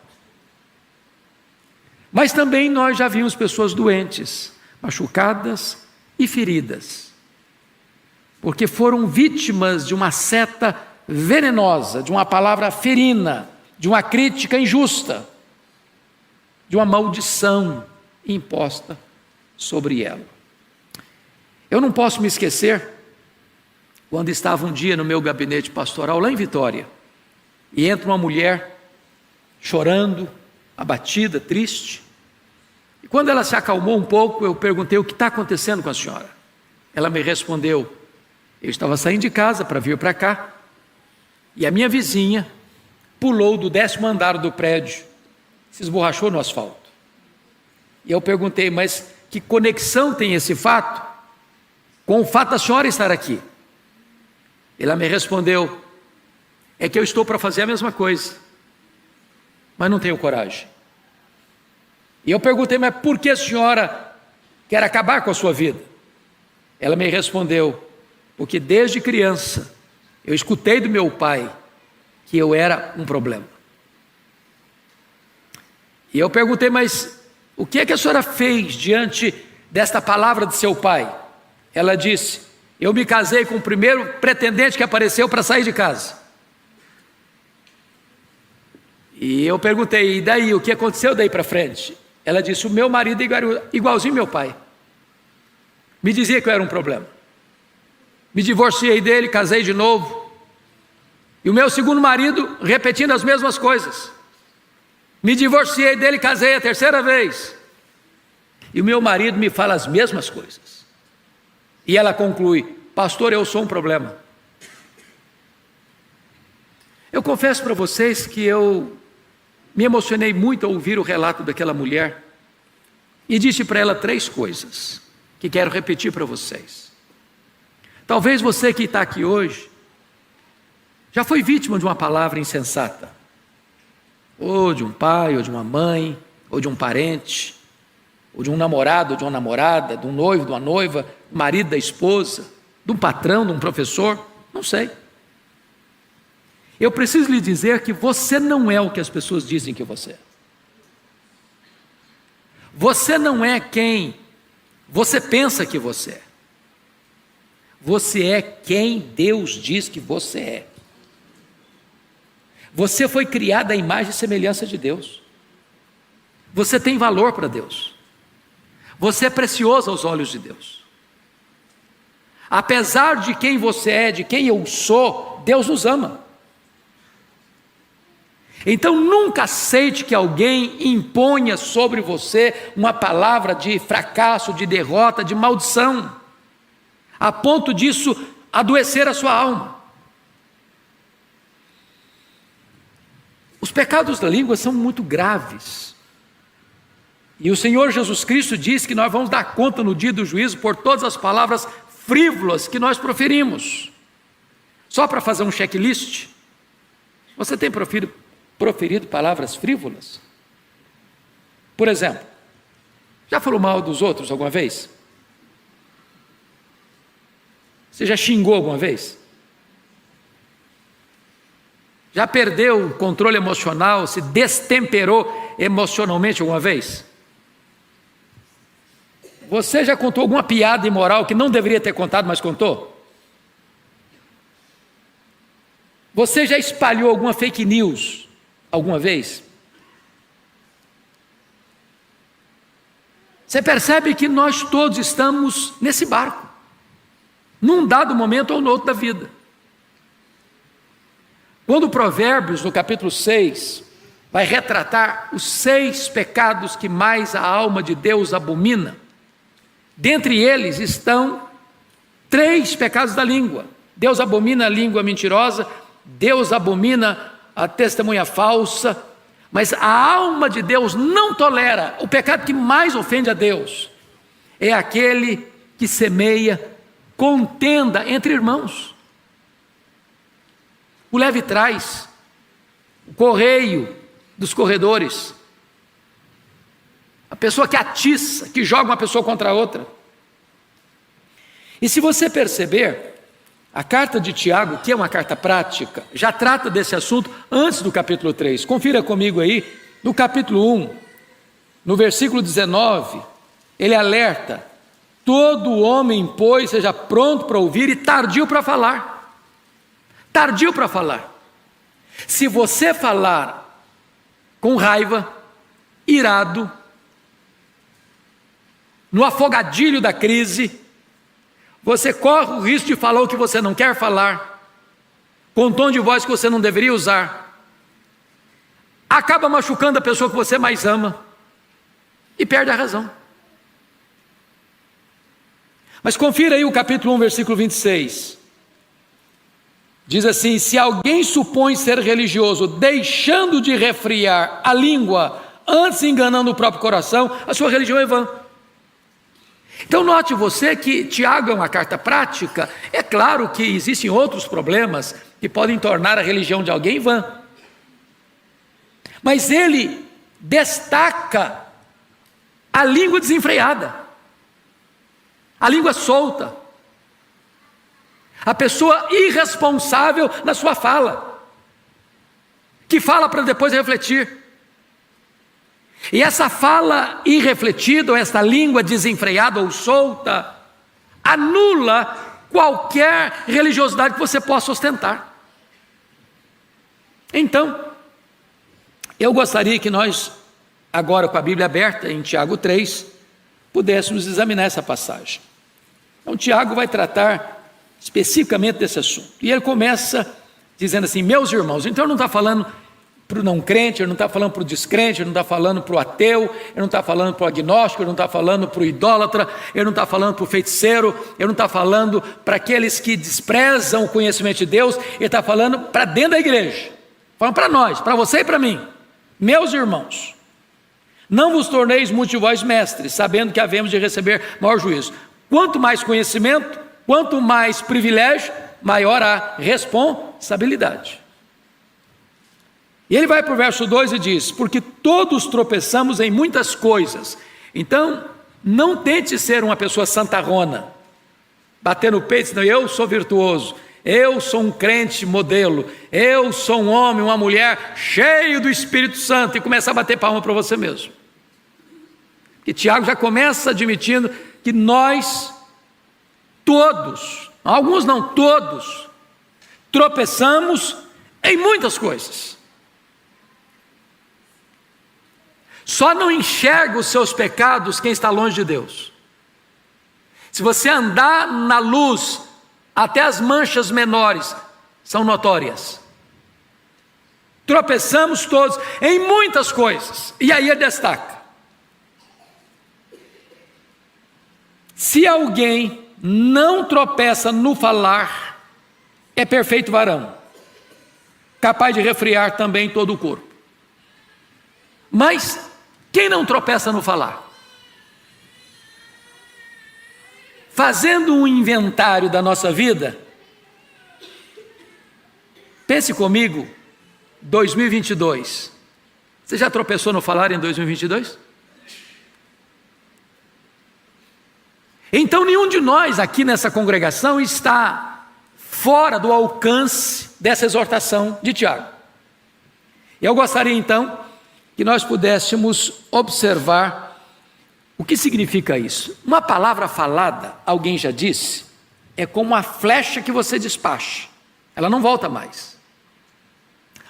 Mas também nós já vimos pessoas doentes, machucadas e feridas, porque foram vítimas de uma seta venenosa, de uma palavra ferina, de uma crítica injusta, de uma maldição imposta sobre ela. Eu não posso me esquecer quando estava um dia no meu gabinete pastoral lá em Vitória, e entra uma mulher chorando, abatida, triste. E quando ela se acalmou um pouco, eu perguntei: o que está acontecendo com a senhora? Ela me respondeu: eu estava saindo de casa para vir para cá, e a minha vizinha pulou do 10º andar do prédio, se esborrachou no asfalto. E eu perguntei: mas que conexão tem esse fato com o fato da senhora estar aqui? Ela me respondeu: é que eu estou para fazer a mesma coisa, mas não tenho coragem. E eu perguntei: mas por que a senhora quer acabar com a sua vida? Ela me respondeu: porque desde criança eu escutei do meu pai que eu era um problema. E eu perguntei: mas o que é que a senhora fez diante desta palavra de seu pai? Ela disse: eu me casei com o primeiro pretendente que apareceu para sair de casa. E eu perguntei: e daí, o que aconteceu daí para frente? Ela disse: o meu marido é igualzinho meu pai. Me dizia que eu era um problema. Me divorciei dele, casei de novo. E o meu segundo marido repetindo as mesmas coisas. Me divorciei dele, casei a 3ª vez. E o meu marido me fala as mesmas coisas. E ela conclui: pastor, eu sou um problema. Eu confesso para vocês que eu me emocionei muito ao ouvir o relato daquela mulher e disse para ela 3 coisas que quero repetir para vocês. Talvez você que está aqui hoje já foi vítima de uma palavra insensata, ou de um pai, ou de uma mãe, ou de um parente, ou de um namorado, ou de uma namorada, de um noivo, de uma noiva, do marido, da esposa, de um patrão, de um professor, não sei. Eu preciso lhe dizer que você não é o que as pessoas dizem que você é. Você não é quem você pensa que você é. Você é quem Deus diz que você é. Você foi criado à imagem e semelhança de Deus. Você tem valor para Deus. Você é precioso aos olhos de Deus. Apesar de quem você é, de quem eu sou, Deus nos ama. Então nunca aceite que alguém imponha sobre você uma palavra de fracasso, de derrota, de maldição, a ponto disso adoecer a sua alma. Os pecados da língua são muito graves. E o Senhor Jesus Cristo diz que nós vamos dar conta no dia do juízo por todas as palavras frívolas que nós proferimos. Só para fazer um checklist: você tem proferido palavras frívolas? Por exemplo, já falou mal dos outros alguma vez? Você já xingou alguma vez? Já perdeu o controle emocional, se destemperou emocionalmente alguma vez? Você já contou alguma piada imoral que não deveria ter contado, mas contou? Você já espalhou alguma fake news alguma vez? Você percebe que nós todos estamos nesse barco, num dado momento ou no outro da vida. Quando Provérbios, no capítulo 6, vai retratar os 6 pecados que mais a alma de Deus abomina, dentre eles estão 3 pecados da língua. Deus abomina a língua mentirosa, Deus abomina a testemunha falsa, mas a alma de Deus não tolera o pecado que mais ofende a Deus. É aquele que semeia contenda entre irmãos. O leve e trás, o correio dos corredores, a pessoa que atiça, que joga uma pessoa contra a outra. E se você perceber, a carta de Tiago, que é uma carta prática, já trata desse assunto antes do capítulo 3. Confira comigo aí, no capítulo 1, no versículo 19, ele alerta: todo homem, pois, seja pronto para ouvir e tardio para falar. Tardio para falar. Se você falar com raiva, irado, no afogadilho da crise, você corre o risco de falar o que você não quer falar, com um tom de voz que você não deveria usar, acaba machucando a pessoa que você mais ama e perde a razão. Mas confira aí o capítulo 1, versículo 26. Diz assim: se alguém supõe ser religioso, deixando de refrear a língua, antes enganando o próprio coração, a sua religião é vã. Então note você que Tiago é uma carta prática. É claro que existem outros problemas que podem tornar a religião de alguém vã, mas ele destaca a língua desenfreada, a língua solta, a pessoa irresponsável na sua fala, que fala para depois refletir. E essa fala irrefletida, ou essa língua desenfreada ou solta, anula qualquer religiosidade que você possa ostentar. Então, eu gostaria que nós, agora com a Bíblia aberta em Tiago 3, pudéssemos examinar essa passagem. Então, Tiago vai tratar especificamente desse assunto. E ele começa dizendo assim: meus irmãos. Então ele não está falando para o não crente, ele não está falando para o descrente, ele não está falando para o ateu, ele não está falando para o agnóstico, ele não está falando para o idólatra, ele não está falando para o feiticeiro, ele não está falando para aqueles que desprezam o conhecimento de Deus, ele está falando para dentro da igreja, falando para nós, para você e para mim. Meus irmãos, não vos torneis muitos de vós mestres, sabendo que havemos de receber maior juízo. Quanto mais conhecimento, quanto mais privilégio, maior a responsabilidade. E ele vai para o verso 2 e diz: porque todos tropeçamos em muitas coisas. Então, não tente ser uma pessoa santarrona, bater no peito e dizer: eu sou virtuoso, eu sou um crente modelo, eu sou um homem, uma mulher cheio do Espírito Santo, e começar a bater palma para você mesmo. E Tiago já começa admitindo que nós todos, alguns não todos, tropeçamos em muitas coisas. Só não enxerga os seus pecados quem está longe de Deus. Se você andar na luz, até as manchas menores são notórias. Tropeçamos todos em muitas coisas. E aí ele destaca: se alguém não tropeça no falar, é perfeito varão, capaz de refrear também todo o corpo. Mas quem não tropeça no falar? Fazendo um inventário da nossa vida, pense comigo, 2022. Você já tropeçou no falar em 2022? Então nenhum de nós aqui nessa congregação está fora do alcance dessa exortação de Tiago. Eu gostaria então que nós pudéssemos observar o que significa isso. Uma palavra falada, alguém já disse, é como uma flecha que você despacha, ela não volta mais.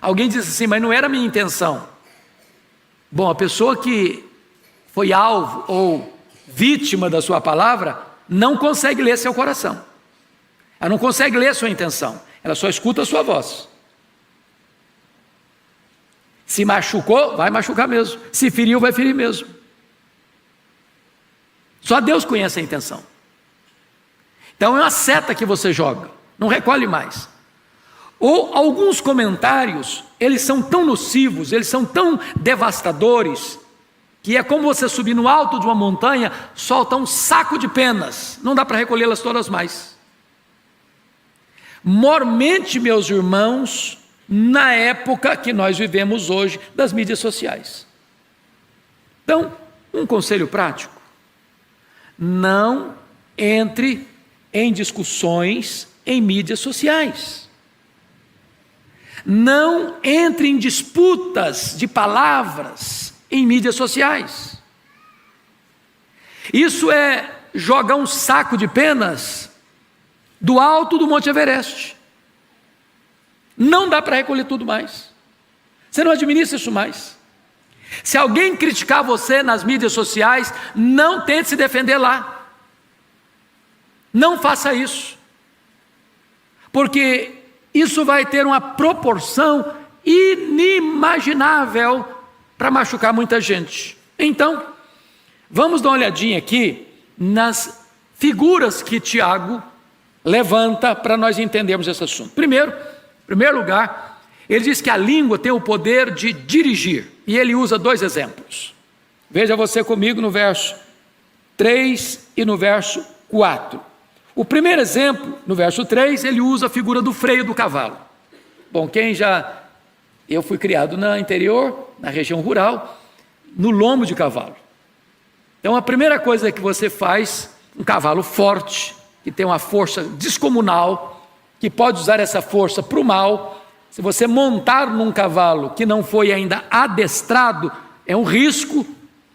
Alguém disse assim: mas não era a minha intenção. Bom, a pessoa que foi alvo ou vítima da sua palavra não consegue ler seu coração, ela não consegue ler sua intenção, ela só escuta a sua voz. Se machucou, vai machucar mesmo. Se feriu, vai ferir mesmo. Só Deus conhece a intenção. Então é uma seta que você joga, não recolhe mais. Ou alguns comentários, eles são tão nocivos, eles são tão devastadores, que é como você subir no alto de uma montanha, solta um saco de penas, não dá para recolhê-las todas mais. Mormente, meus irmãos, na época que nós vivemos hoje das mídias sociais. Então, um conselho prático: não entre em discussões em mídias sociais. Não entre em disputas de palavras em mídias sociais. Isso é jogar um saco de penas do alto do Monte Everest. Não dá para recolher tudo mais. Você não administra isso mais. Se alguém criticar você nas mídias sociais, não tente se defender lá. Não faça isso, porque isso vai ter uma proporção inimaginável para machucar muita gente. Então, vamos dar uma olhadinha aqui nas figuras que Tiago levanta para nós entendermos esse assunto. Primeiro, em primeiro lugar, ele diz que a língua tem o poder de dirigir, e ele usa 2 exemplos. Veja você comigo no verso 3 e no verso 4. O primeiro exemplo, no verso 3, ele usa a figura do freio do cavalo. Bom, eu fui criado no interior, na região rural, no lombo de cavalo. Então a primeira coisa que você faz, um cavalo forte, que tem uma força descomunal, que pode usar essa força para o mal, se você montar num cavalo que não foi ainda adestrado, é um risco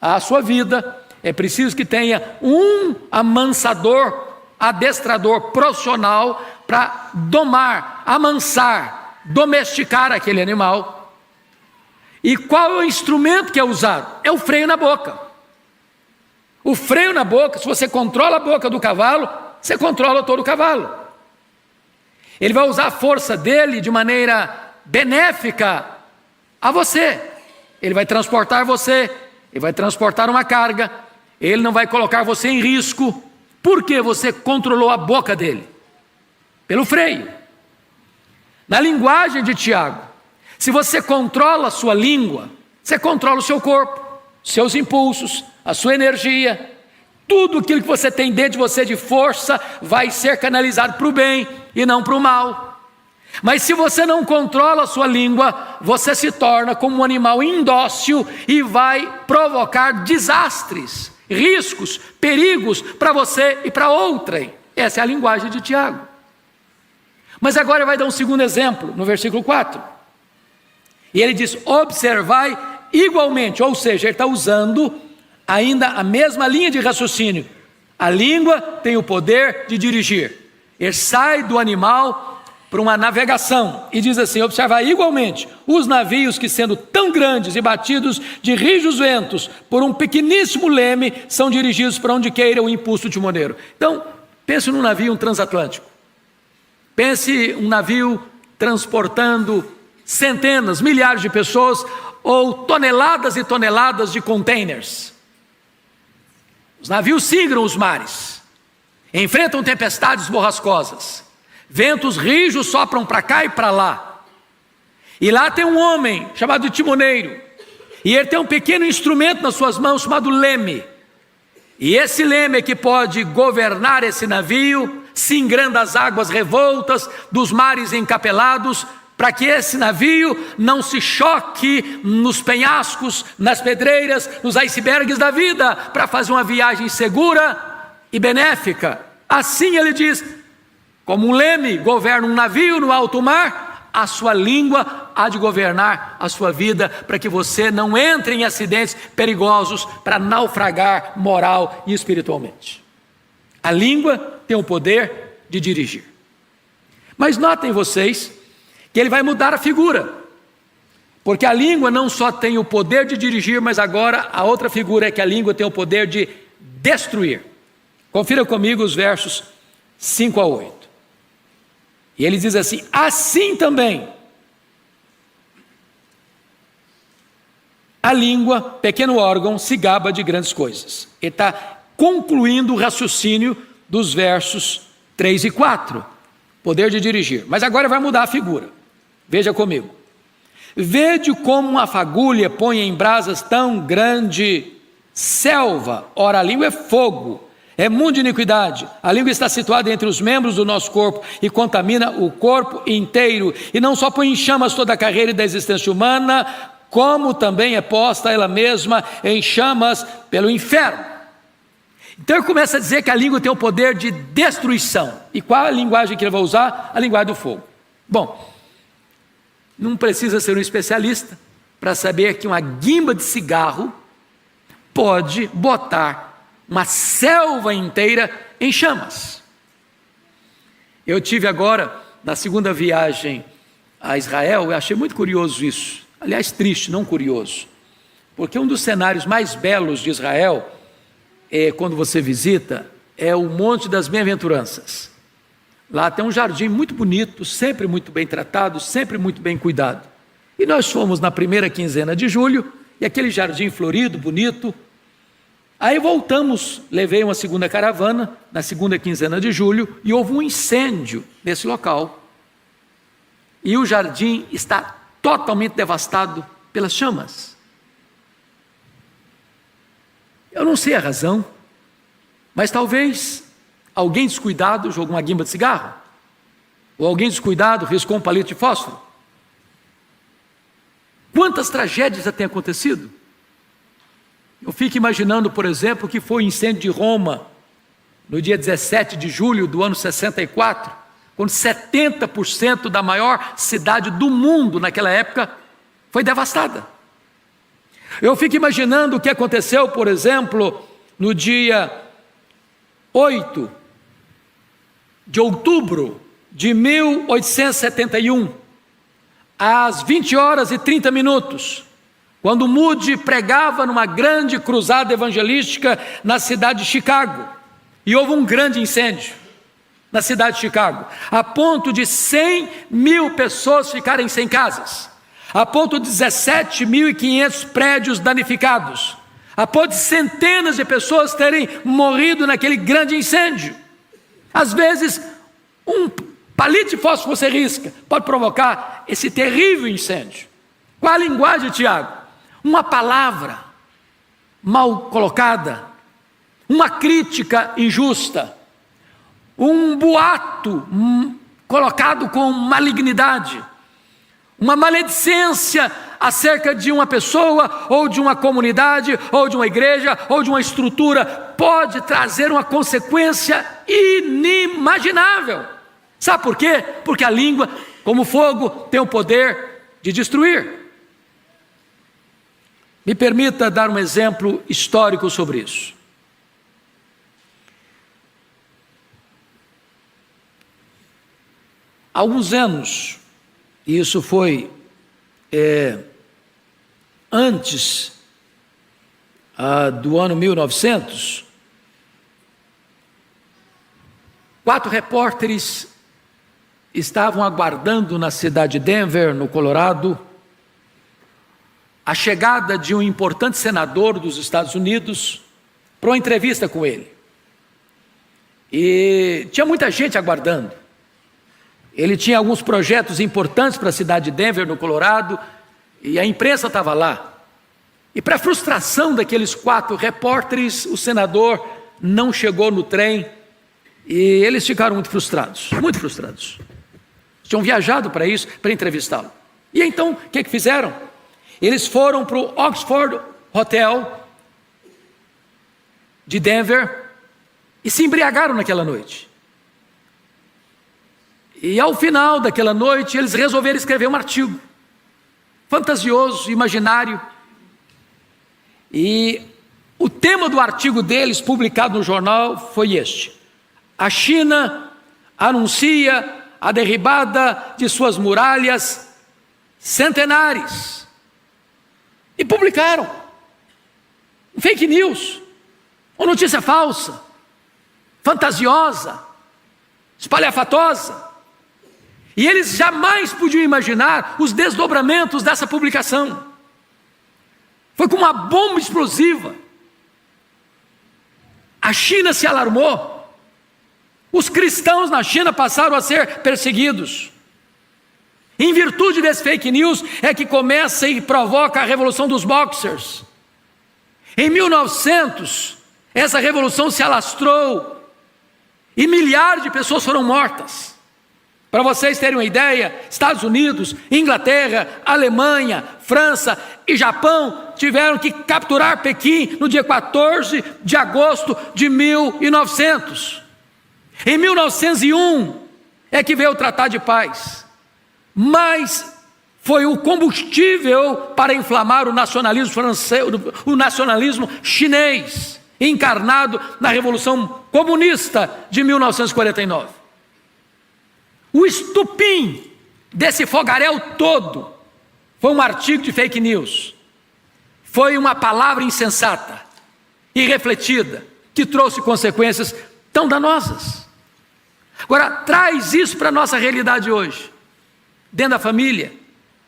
à sua vida. É preciso que tenha um amansador, adestrador profissional para domar, amansar, domesticar aquele animal. E qual é o instrumento que é usado? É o freio na boca. O freio na boca, se você controla a boca do cavalo, você controla todo o cavalo. Ele vai usar a força dele de maneira benéfica a você. Ele vai transportar você, ele vai transportar uma carga, ele não vai colocar você em risco. Por que você controlou a boca dele? Pelo freio. Na linguagem de Tiago, se você controla a sua língua, você controla o seu corpo, seus impulsos, a sua energia, tudo aquilo que você tem dentro de você de força vai ser canalizado para o bem e não para o mal. Mas se você não controla a sua língua, você se torna como um animal indócil e vai provocar desastres, riscos, perigos para você e para outrem. Essa é a linguagem de Tiago. Mas agora ele vai dar um segundo exemplo, no versículo 4. E ele diz, observai igualmente, ou seja, ele está usando ainda a mesma linha de raciocínio. A língua tem o poder de dirigir. Ele sai do animal para uma navegação e diz assim, observai igualmente os navios que, sendo tão grandes e batidos de rijos ventos por um pequeníssimo leme, são dirigidos para onde queira o impulso do timoneiro. Então, pense num navio, um transatlântico. Pense um navio transportando centenas, milhares de pessoas ou toneladas e toneladas de containers. Os navios singram os mares, enfrentam tempestades borrascosas, ventos rijos sopram para cá e para lá. E lá tem um homem chamado de timoneiro, e ele tem um pequeno instrumento nas suas mãos chamado leme. E esse leme é que pode governar esse navio, singrando as águas revoltas dos mares encapelados, para que esse navio não se choque nos penhascos, nas pedreiras, nos icebergs da vida, para fazer uma viagem segura e benéfica. Assim ele diz, como um leme governa um navio no alto mar, a sua língua há de governar a sua vida, para que você não entre em acidentes perigosos, para naufragar moral e espiritualmente. A língua tem o poder de dirigir. Mas notem vocês que ele vai mudar a figura, porque a língua não só tem o poder de dirigir, mas agora a outra figura é que a língua tem o poder de destruir. Confira comigo os versos 5 a 8. E ele diz assim, assim também a língua, pequeno órgão, se gaba de grandes coisas. Ele está concluindo o raciocínio dos versos 3 e 4, poder de dirigir. Mas agora vai mudar a figura. Veja comigo. Vede como uma fagulha põe em brasas tão grande selva. Ora, a língua é fogo, é mundo de iniquidade. A língua está situada entre os membros do nosso corpo e contamina o corpo inteiro. E não só põe em chamas toda a carreira da existência humana, como também é posta ela mesma em chamas pelo inferno. Então ele começa a dizer que a língua tem o poder de destruição. E qual a linguagem que ele vai usar? A linguagem do fogo. Bom, não precisa ser um especialista para saber que uma guimba de cigarro pode botar uma selva inteira em chamas. Eu tive agora, na segunda viagem a Israel, eu achei muito curioso isso. Aliás, triste, não curioso. Porque um dos cenários mais belos de Israel é quando você visita é o Monte das Bem-aventuranças. Lá tem um jardim muito bonito, sempre muito bem tratado, sempre muito bem cuidado. E nós fomos na primeira quinzena de julho, e aquele jardim florido, bonito. Aí voltamos, levei uma segunda caravana, na segunda quinzena de julho, e houve um incêndio nesse local. E o jardim está totalmente devastado pelas chamas. Eu não sei a razão, mas talvez alguém descuidado jogou uma guimba de cigarro, ou alguém descuidado riscou um palito de fósforo. Quantas tragédias já têm acontecido? Eu fico imaginando, por exemplo, que foi o incêndio de Roma, no dia 17 de julho do ano 64, quando 70% da maior cidade do mundo naquela época foi devastada. Eu fico imaginando o que aconteceu, por exemplo, no dia 8 de outubro de 1871, às 20h30, quando Moody pregava numa grande cruzada evangelística na cidade de Chicago, e houve um grande incêndio na cidade de Chicago, a ponto de 100 mil pessoas ficarem sem casas, a ponto de 17.500 prédios danificados, a ponto de centenas de pessoas terem morrido naquele grande incêndio. Às vezes, um palito de fósforo que você risca pode provocar esse terrível incêndio. Qual a linguagem, Tiago? Uma palavra mal colocada, uma crítica injusta, um boato colocado com malignidade, uma maledicência acerca de uma pessoa, ou de uma comunidade, ou de uma igreja, ou de uma estrutura, pode trazer uma consequência inimaginável. Sabe por quê? Porque a língua, como fogo, tem o poder de destruir. Me permita dar um exemplo histórico sobre isso. Há alguns anos, e isso foi antes do ano 1900, 4 repórteres estavam aguardando na cidade de Denver, no Colorado, a chegada de um importante senador dos Estados Unidos para uma entrevista com ele. E tinha muita gente aguardando. Ele tinha alguns projetos importantes para a cidade de Denver, no Colorado, e a imprensa estava lá. E para a frustração daqueles 4 repórteres, o senador não chegou no trem, e eles ficaram muito frustrados, muito frustrados. Tinham viajado para isso, para entrevistá-lo. E então, o que fizeram? Eles foram para o Oxford Hotel de Denver e se embriagaram naquela noite. E ao final daquela noite, eles resolveram escrever um artigo fantasioso, imaginário. E o tema do artigo deles, publicado no jornal, foi este: a China anuncia a derribada de suas muralhas centenares. E publicaram fake news, uma notícia falsa, fantasiosa, espalhafatosa. E eles jamais podiam imaginar os desdobramentos dessa publicação. Foi como uma bomba explosiva. A China se alarmou. Os cristãos na China passaram a ser perseguidos. Em virtude desse fake news é que começa e provoca a revolução dos boxers. Em 1900, essa revolução se alastrou e milhares de pessoas foram mortas. Para vocês terem uma ideia, Estados Unidos, Inglaterra, Alemanha, França e Japão tiveram que capturar Pequim no dia 14 de agosto de 1900. Em 1901 é que veio o Tratado de Paz, mas foi o combustível para inflamar o nacionalismo francês, o nacionalismo chinês, encarnado na Revolução Comunista de 1949. O estupim desse fogaréu todo foi um artigo de fake news, foi uma palavra insensata, irrefletida, que trouxe consequências tão danosas. Agora, traz isso para a nossa realidade hoje, dentro da família,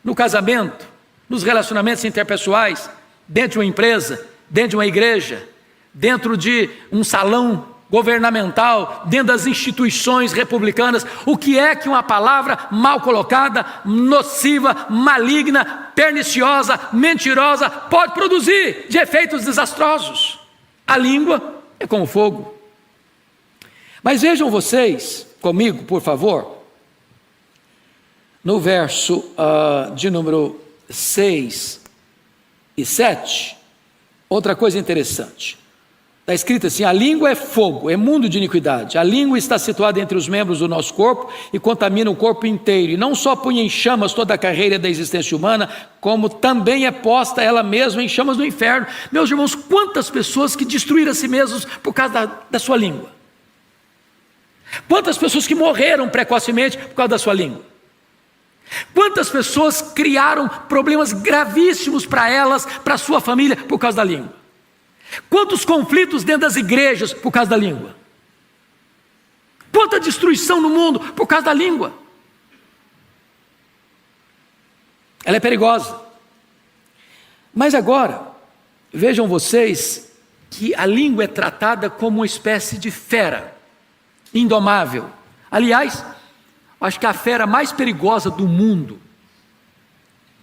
no casamento, nos relacionamentos interpessoais, dentro de uma empresa, dentro de uma igreja, dentro de um salão governamental, dentro das instituições republicanas. O que é que uma palavra mal colocada, nociva, maligna, perniciosa, mentirosa pode produzir de efeitos desastrosos? A língua é como fogo. Mas vejam vocês comigo, por favor, no verso de número 6 e 7, outra coisa interessante. Está escrito assim: a língua é fogo, é mundo de iniquidade. A língua está situada entre os membros do nosso corpo e contamina o corpo inteiro. E não só põe em chamas toda a carreira da existência humana, como também é posta ela mesma em chamas do inferno. Meus irmãos, quantas pessoas que destruíram a si mesmos por causa da sua língua? Quantas pessoas que morreram precocemente por causa da sua língua? Quantas pessoas criaram problemas gravíssimos para elas, para a sua família, por causa da língua? Quantos conflitos dentro das igrejas por causa da língua? Quanta destruição no mundo por causa da língua? Ela é perigosa. Mas agora, vejam vocês que a língua é tratada como uma espécie de fera indomável. Aliás, acho que a fera mais perigosa do mundo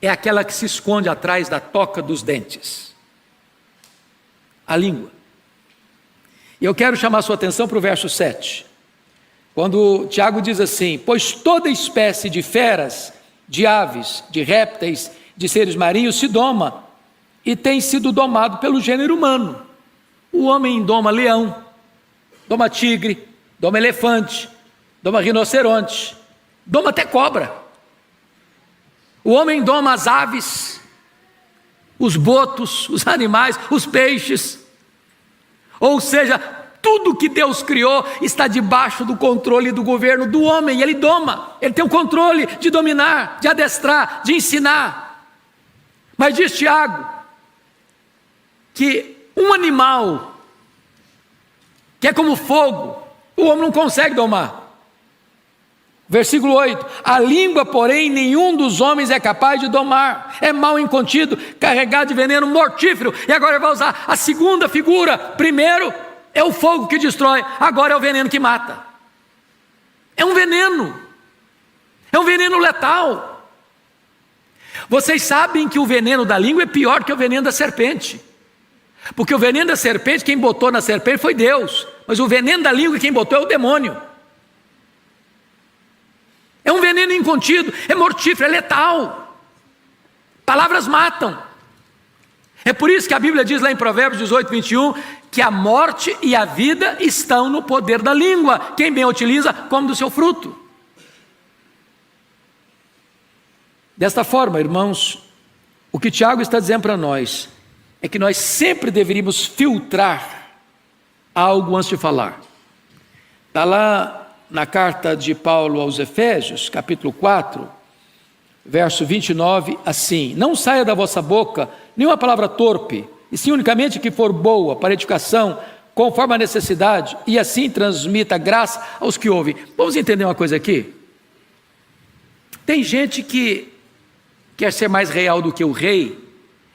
é aquela que se esconde atrás da toca dos dentes. A língua. E eu quero chamar a sua atenção para o verso 7, quando Tiago diz assim: pois toda espécie de feras, de aves, de répteis, de seres marinhos se doma, e tem sido domado pelo gênero humano. O homem doma leão, doma tigre, doma elefante, doma rinoceronte, doma até cobra. O homem doma as aves, os botos, os animais, os peixes. Ou seja, tudo que Deus criou está debaixo do controle do governo do homem. Ele doma, ele tem o controle de dominar, de adestrar, de ensinar. Mas diz Tiago que um animal que é como fogo, o homem não consegue domar. Versículo 8: a língua, porém, nenhum dos homens é capaz de domar, é mal incontido, carregado de veneno mortífero. E agora ele vai usar a segunda figura. Primeiro é o fogo que destrói, agora é o veneno que mata. É um veneno letal. Vocês sabem que o veneno da língua é pior que o veneno da serpente, porque o veneno da serpente, quem botou na serpente foi Deus, mas o veneno da língua quem botou é o demônio. É um veneno incontido, é mortífero, é letal. Palavras matam. É por isso que a Bíblia diz lá em Provérbios 18, 21, que a morte e a vida estão no poder da língua. Quem bem a utiliza, come do seu fruto. Desta forma, irmãos, o que Tiago está dizendo para nós é que nós sempre deveríamos filtrar algo antes de falar. Está lá na carta de Paulo aos Efésios, capítulo 4, verso 29, assim: não saia da vossa boca nenhuma palavra torpe, e sim unicamente que for boa para edificação, conforme a necessidade, e assim transmita graça aos que ouvem. Vamos entender uma coisa aqui? Tem gente que quer ser mais real do que o rei,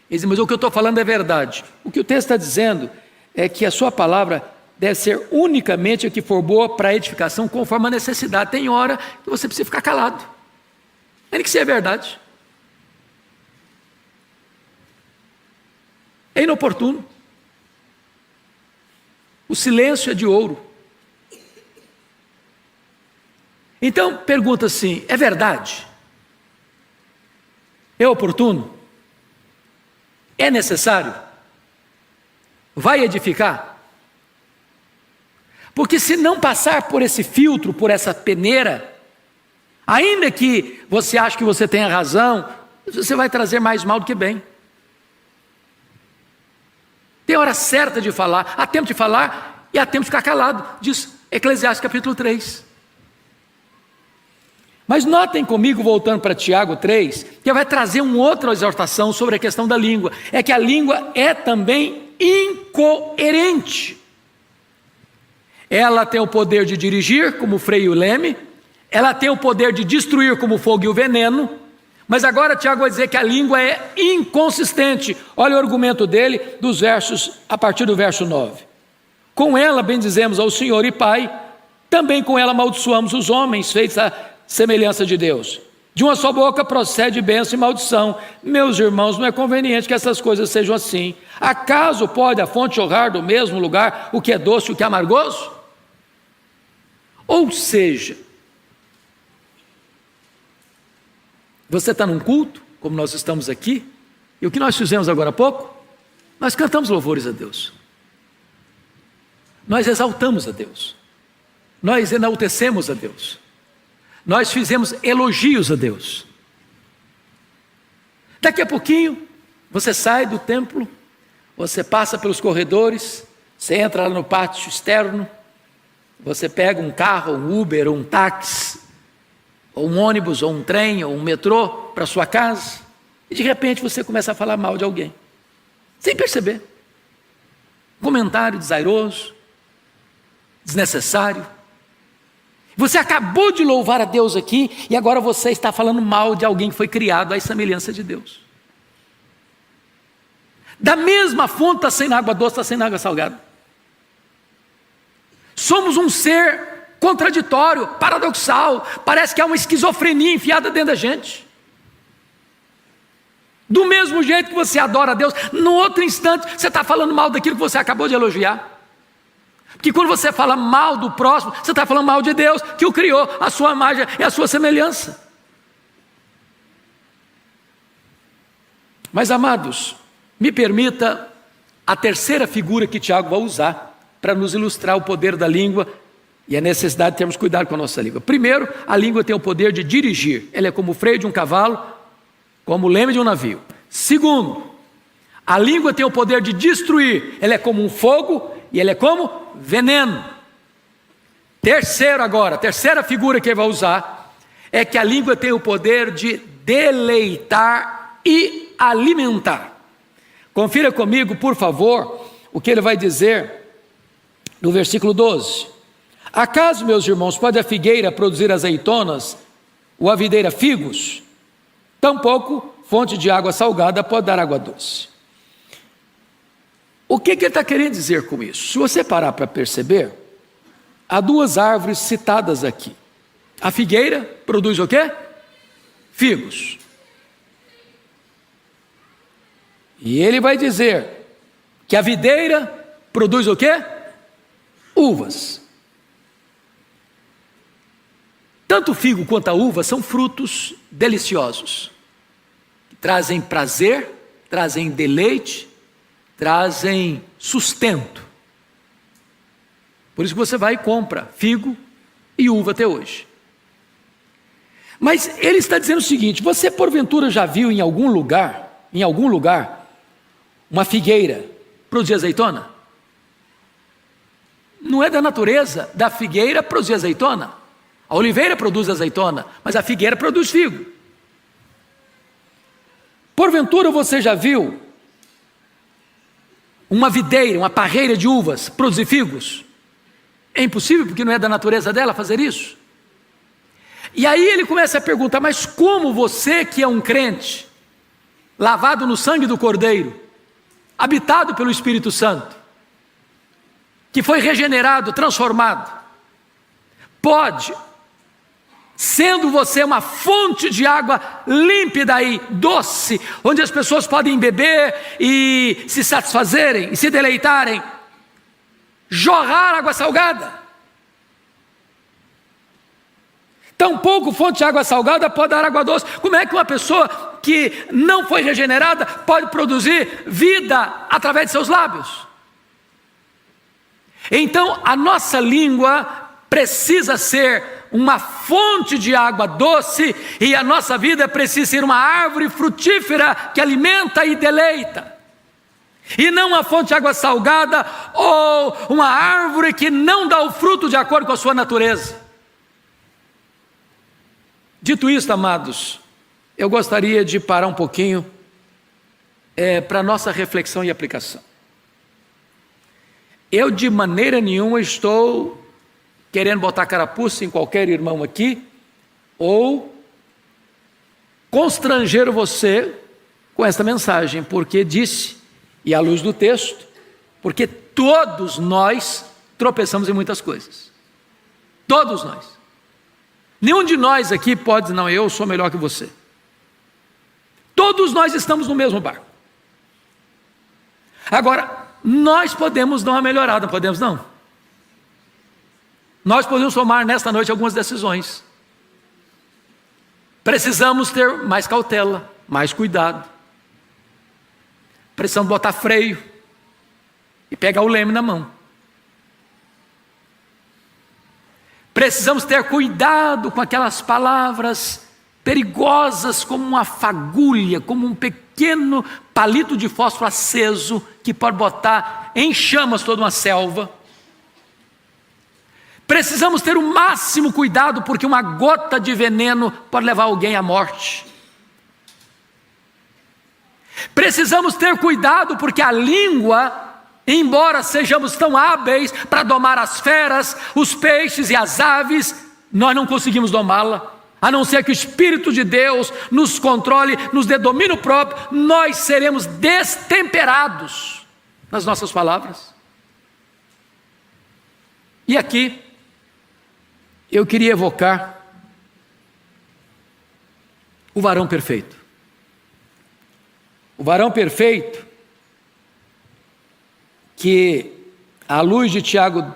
e diz: mas o que eu estou falando é verdade. O que o texto está dizendo é que a sua palavra deve ser unicamente a que for boa para a edificação, conforme a necessidade. Tem hora que você precisa ficar calado, ainda que seja verdade. É inoportuno. O silêncio é de ouro. Então pergunta assim: é verdade? É oportuno? É necessário? Vai edificar? Porque se não passar por esse filtro, por essa peneira, ainda que você ache que você tenha razão, você vai trazer mais mal do que bem. Tem hora certa de falar, há tempo de falar e há tempo de ficar calado, diz Eclesiastes capítulo 3. Mas notem comigo, voltando para Tiago 3, que vai trazer uma outra exortação sobre a questão da língua. É que a língua é também incoerente. ela tem o poder de dirigir, como o freio e o leme, ela tem o poder de destruir, como o fogo e o veneno, mas agora Tiago vai dizer que a língua é inconsistente. Olha o argumento dele, dos versos, a partir do verso 9. Com ela bendizemos ao Senhor e Pai, também com ela amaldiçoamos os homens, feitos à semelhança de Deus. De uma só boca procede bênção e maldição. Meus irmãos, não é conveniente que essas coisas sejam assim. Acaso pode a fonte jorrar do mesmo lugar o que é doce e o que é amargoso? Ou seja, você está num culto, como nós estamos aqui, e o que nós fizemos agora há pouco? Nós cantamos louvores a Deus. Nós exaltamos a Deus. Nós enaltecemos a Deus. Nós fizemos elogios a Deus. Daqui a pouquinho, você sai do templo, você passa pelos corredores, você entra lá no pátio externo, você pega um carro, um Uber, ou um táxi, ou um ônibus, ou um trem, ou um metrô para sua casa, e de repente você começa a falar mal de alguém, sem perceber. Comentário desairoso, desnecessário. Você acabou de louvar a Deus aqui, e agora você está falando mal de alguém que foi criado à semelhança de Deus. Da mesma fonte está saindo água doce, está saindo água salgada. Somos um ser contraditório, paradoxal, parece que há uma esquizofrenia enfiada dentro da gente. Do mesmo jeito que você adora a Deus, no outro instante você está falando mal daquilo que você acabou de elogiar. Porque quando você fala mal do próximo, você está falando mal de Deus, que o criou, a sua imagem e a sua semelhança. Mas amados, me permita a terceira figura que Tiago vai usar para nos ilustrar o poder da língua e a necessidade de termos cuidado com a nossa língua. Primeiro, a língua tem o poder de dirigir. Ela é como o freio de um cavalo, como o leme de um navio. Segundo, a língua tem o poder de destruir. Ela é como um fogo e ela é como veneno. Terceiro agora, a terceira figura que ele vai usar é que a língua tem o poder de deleitar e alimentar. Confira comigo, por favor, o que ele vai dizer no versículo 12. Acaso, meus irmãos, pode a figueira produzir azeitonas ou a videira figos? Tampouco fonte de água salgada pode dar água doce. O que ele está querendo dizer com isso? Se você parar para perceber, há duas árvores citadas aqui. A figueira produz o quê? Figos. E ele vai dizer que a videira produz o quê? Uvas. Tanto o figo quanto a uva são frutos deliciosos, que trazem prazer, trazem deleite, trazem sustento. Por isso que você vai e compra figo e uva até hoje. Mas ele está dizendo o seguinte: você porventura já viu em algum lugar, uma figueira produzir azeitona? Não é da natureza da figueira produzir azeitona. A oliveira produz azeitona, mas a figueira produz figo. Porventura você já viu uma videira, uma parreira de uvas produzir figos? É impossível, porque não é da natureza dela fazer isso. E aí ele começa a perguntar: mas como você que é um crente, lavado no sangue do Cordeiro, habitado pelo Espírito Santo, que foi regenerado, transformado, pode, sendo você uma fonte de água límpida e doce, onde as pessoas podem beber e se satisfazerem e se deleitarem, jorrar água salgada? Tampouco fonte de água salgada pode dar água doce. Como é que uma pessoa que não foi regenerada pode produzir vida através de seus lábios? Então a nossa língua precisa ser uma fonte de água doce, e a nossa vida precisa ser uma árvore frutífera que alimenta e deleita, e não uma fonte de água salgada ou uma árvore que não dá o fruto de acordo com a sua natureza. Dito isto, amados, eu gostaria de parar um pouquinho para a nossa reflexão e aplicação. Eu de maneira nenhuma estou querendo botar carapuça em qualquer irmão aqui, ou constranger você com esta mensagem, porque disse, e à luz do texto, porque todos nós tropeçamos em muitas coisas. Todos nós. Nenhum de nós aqui pode dizer, não, eu sou melhor que você. Todos nós estamos no mesmo barco. Agora, nós podemos dar uma melhorada, não podemos não? Nós podemos tomar nesta noite algumas decisões. Precisamos ter mais cautela, mais cuidado. Precisamos botar freio e pegar o leme na mão. Precisamos ter cuidado com aquelas palavras perigosas como uma fagulha, como um pequeno palito de fósforo aceso que pode botar em chamas toda uma selva. Precisamos ter o máximo cuidado porque uma gota de veneno pode levar alguém à morte. Precisamos ter cuidado porque a língua, embora sejamos tão hábeis para domar as feras, os peixes e as aves, nós não conseguimos domá-la. A não ser que o Espírito de Deus nos controle, nos dê domínio próprio, nós seremos destemperados nas nossas palavras. E aqui, eu queria evocar o varão perfeito. O varão perfeito que, à luz de Tiago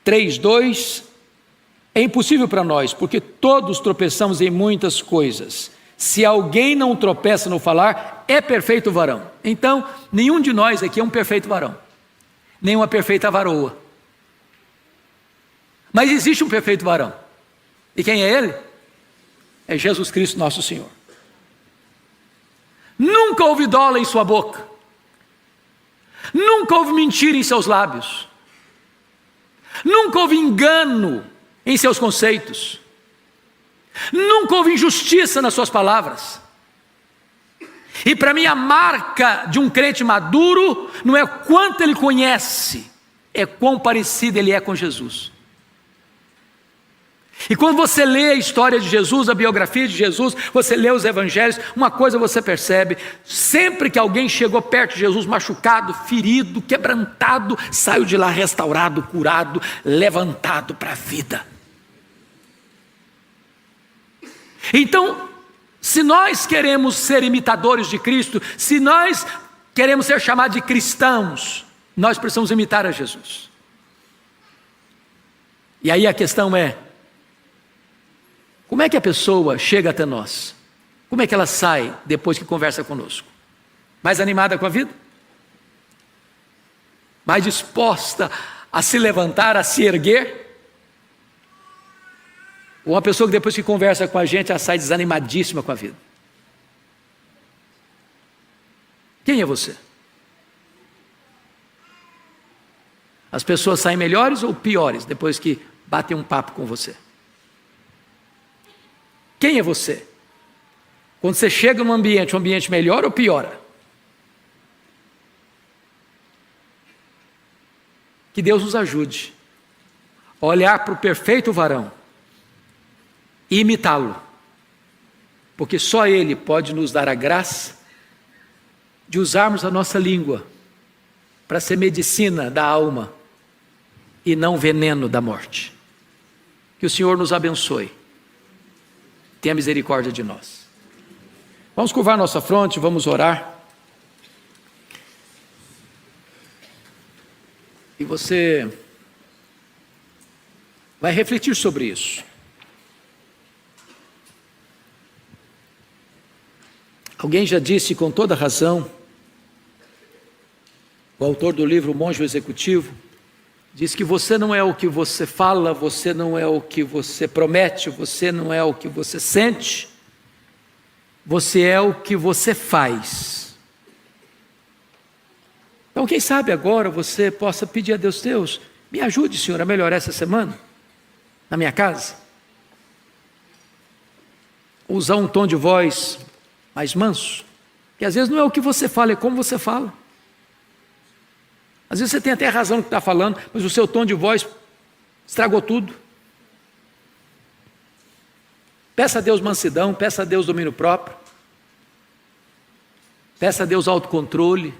3:2, é impossível para nós, porque todos tropeçamos em muitas coisas. Se alguém não tropeça no falar, é perfeito varão. Então, nenhum de nós aqui é um perfeito varão, nenhuma perfeita varoa. Mas existe um perfeito varão. E quem é ele? É Jesus Cristo nosso Senhor. Nunca houve dolo em sua boca. Nunca houve mentira em seus lábios. Nunca houve engano em seus conceitos. Nunca houve injustiça nas suas palavras. E para mim a marca de um crente maduro não é quanto ele conhece, é quão parecido ele é com Jesus. E quando você lê a história de Jesus, a biografia de Jesus, você lê os evangelhos, uma coisa você percebe: sempre que alguém chegou perto de Jesus machucado, ferido, quebrantado, saiu de lá restaurado, curado, levantado para a vida. Então, se nós queremos ser imitadores de Cristo, se nós queremos ser chamados de cristãos, nós precisamos imitar a Jesus. E aí a questão é: como é que a pessoa chega até nós? Como é que ela sai depois que conversa conosco? Mais animada com a vida? Mais disposta a se levantar, a se erguer? Ou uma pessoa que depois que conversa com a gente, ela sai desanimadíssima com a vida? Quem é você? As pessoas saem melhores ou piores depois que batem um papo com você? Quem é você? Quando você chega num ambiente, um ambiente melhora ou piora? Que Deus nos ajude a olhar para o perfeito varão e imitá-lo, porque só Ele pode nos dar a graça de usarmos a nossa língua para ser medicina da alma e não veneno da morte. Que o Senhor nos abençoe. Tenha misericórdia de nós. Vamos curvar nossa fronte, vamos orar. E você vai refletir sobre isso. Alguém já disse com toda razão, o autor do livro O Monge Executivo, diz que você não é o que você fala, você não é o que você promete, você não é o que você sente, você é o que você faz. Então, quem sabe agora você possa pedir a Deus, me ajude, Senhor, a melhorar essa semana, na minha casa. Usar um tom de voz mais manso, que às vezes não é o que você fala, é como você fala. Às vezes você tem até razão no que está falando, mas o seu tom de voz estragou tudo. Peça a Deus mansidão, peça a Deus domínio próprio, peça a Deus autocontrole,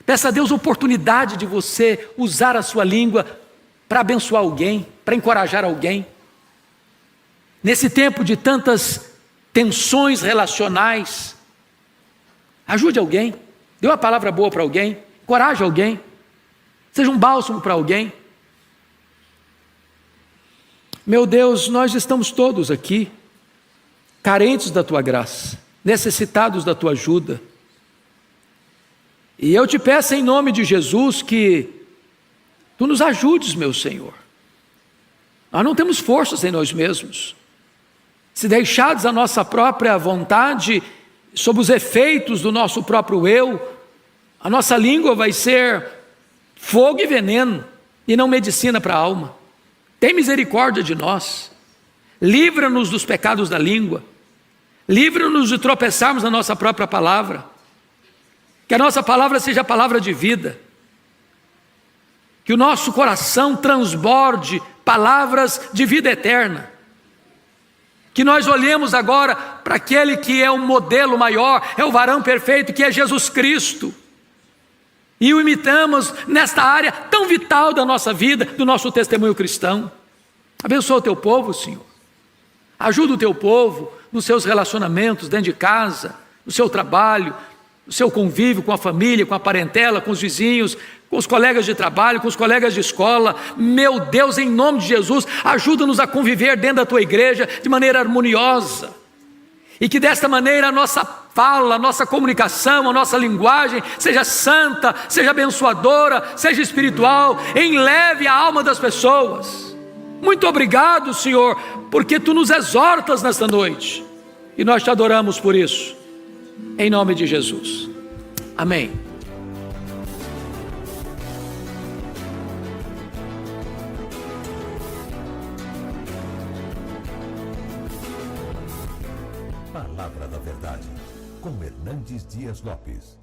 peça a Deus oportunidade de você usar a sua língua para abençoar alguém, para encorajar alguém. Nesse tempo de tantas tensões relacionais, ajude alguém, dê uma palavra boa para alguém, encoraje alguém, seja um bálsamo para alguém. Meu Deus, nós estamos todos aqui, carentes da Tua graça, necessitados da Tua ajuda. E eu te peço em nome de Jesus que Tu nos ajudes, meu Senhor. Nós não temos forças em nós mesmos. Se deixados à nossa própria vontade, sob os efeitos do nosso próprio eu, a nossa língua vai ser fogo e veneno, e não medicina para a alma. Tem misericórdia de nós, livra-nos dos pecados da língua, livra-nos de tropeçarmos na nossa própria palavra, que a nossa palavra seja a palavra de vida, que o nosso coração transborde palavras de vida eterna, que nós olhemos agora para aquele que é o modelo maior, é o varão perfeito, que é Jesus Cristo, e o imitamos nesta área tão vital da nossa vida, do nosso testemunho cristão. Abençoa o teu povo, Senhor. Ajuda o teu povo nos seus relacionamentos dentro de casa, no seu trabalho, no seu convívio com a família, com a parentela, com os vizinhos, com os colegas de trabalho, com os colegas de escola. Meu Deus, em nome de Jesus, ajuda-nos a conviver dentro da tua igreja de maneira harmoniosa. E que desta maneira a nossa fala, a nossa comunicação, a nossa linguagem seja santa, seja abençoadora, seja espiritual, enleve a alma das pessoas. Muito obrigado, Senhor, porque Tu nos exortas nesta noite. E nós Te adoramos por isso. Em nome de Jesus. Amém. Palavra da Verdade, com Hernandes Dias Lopes.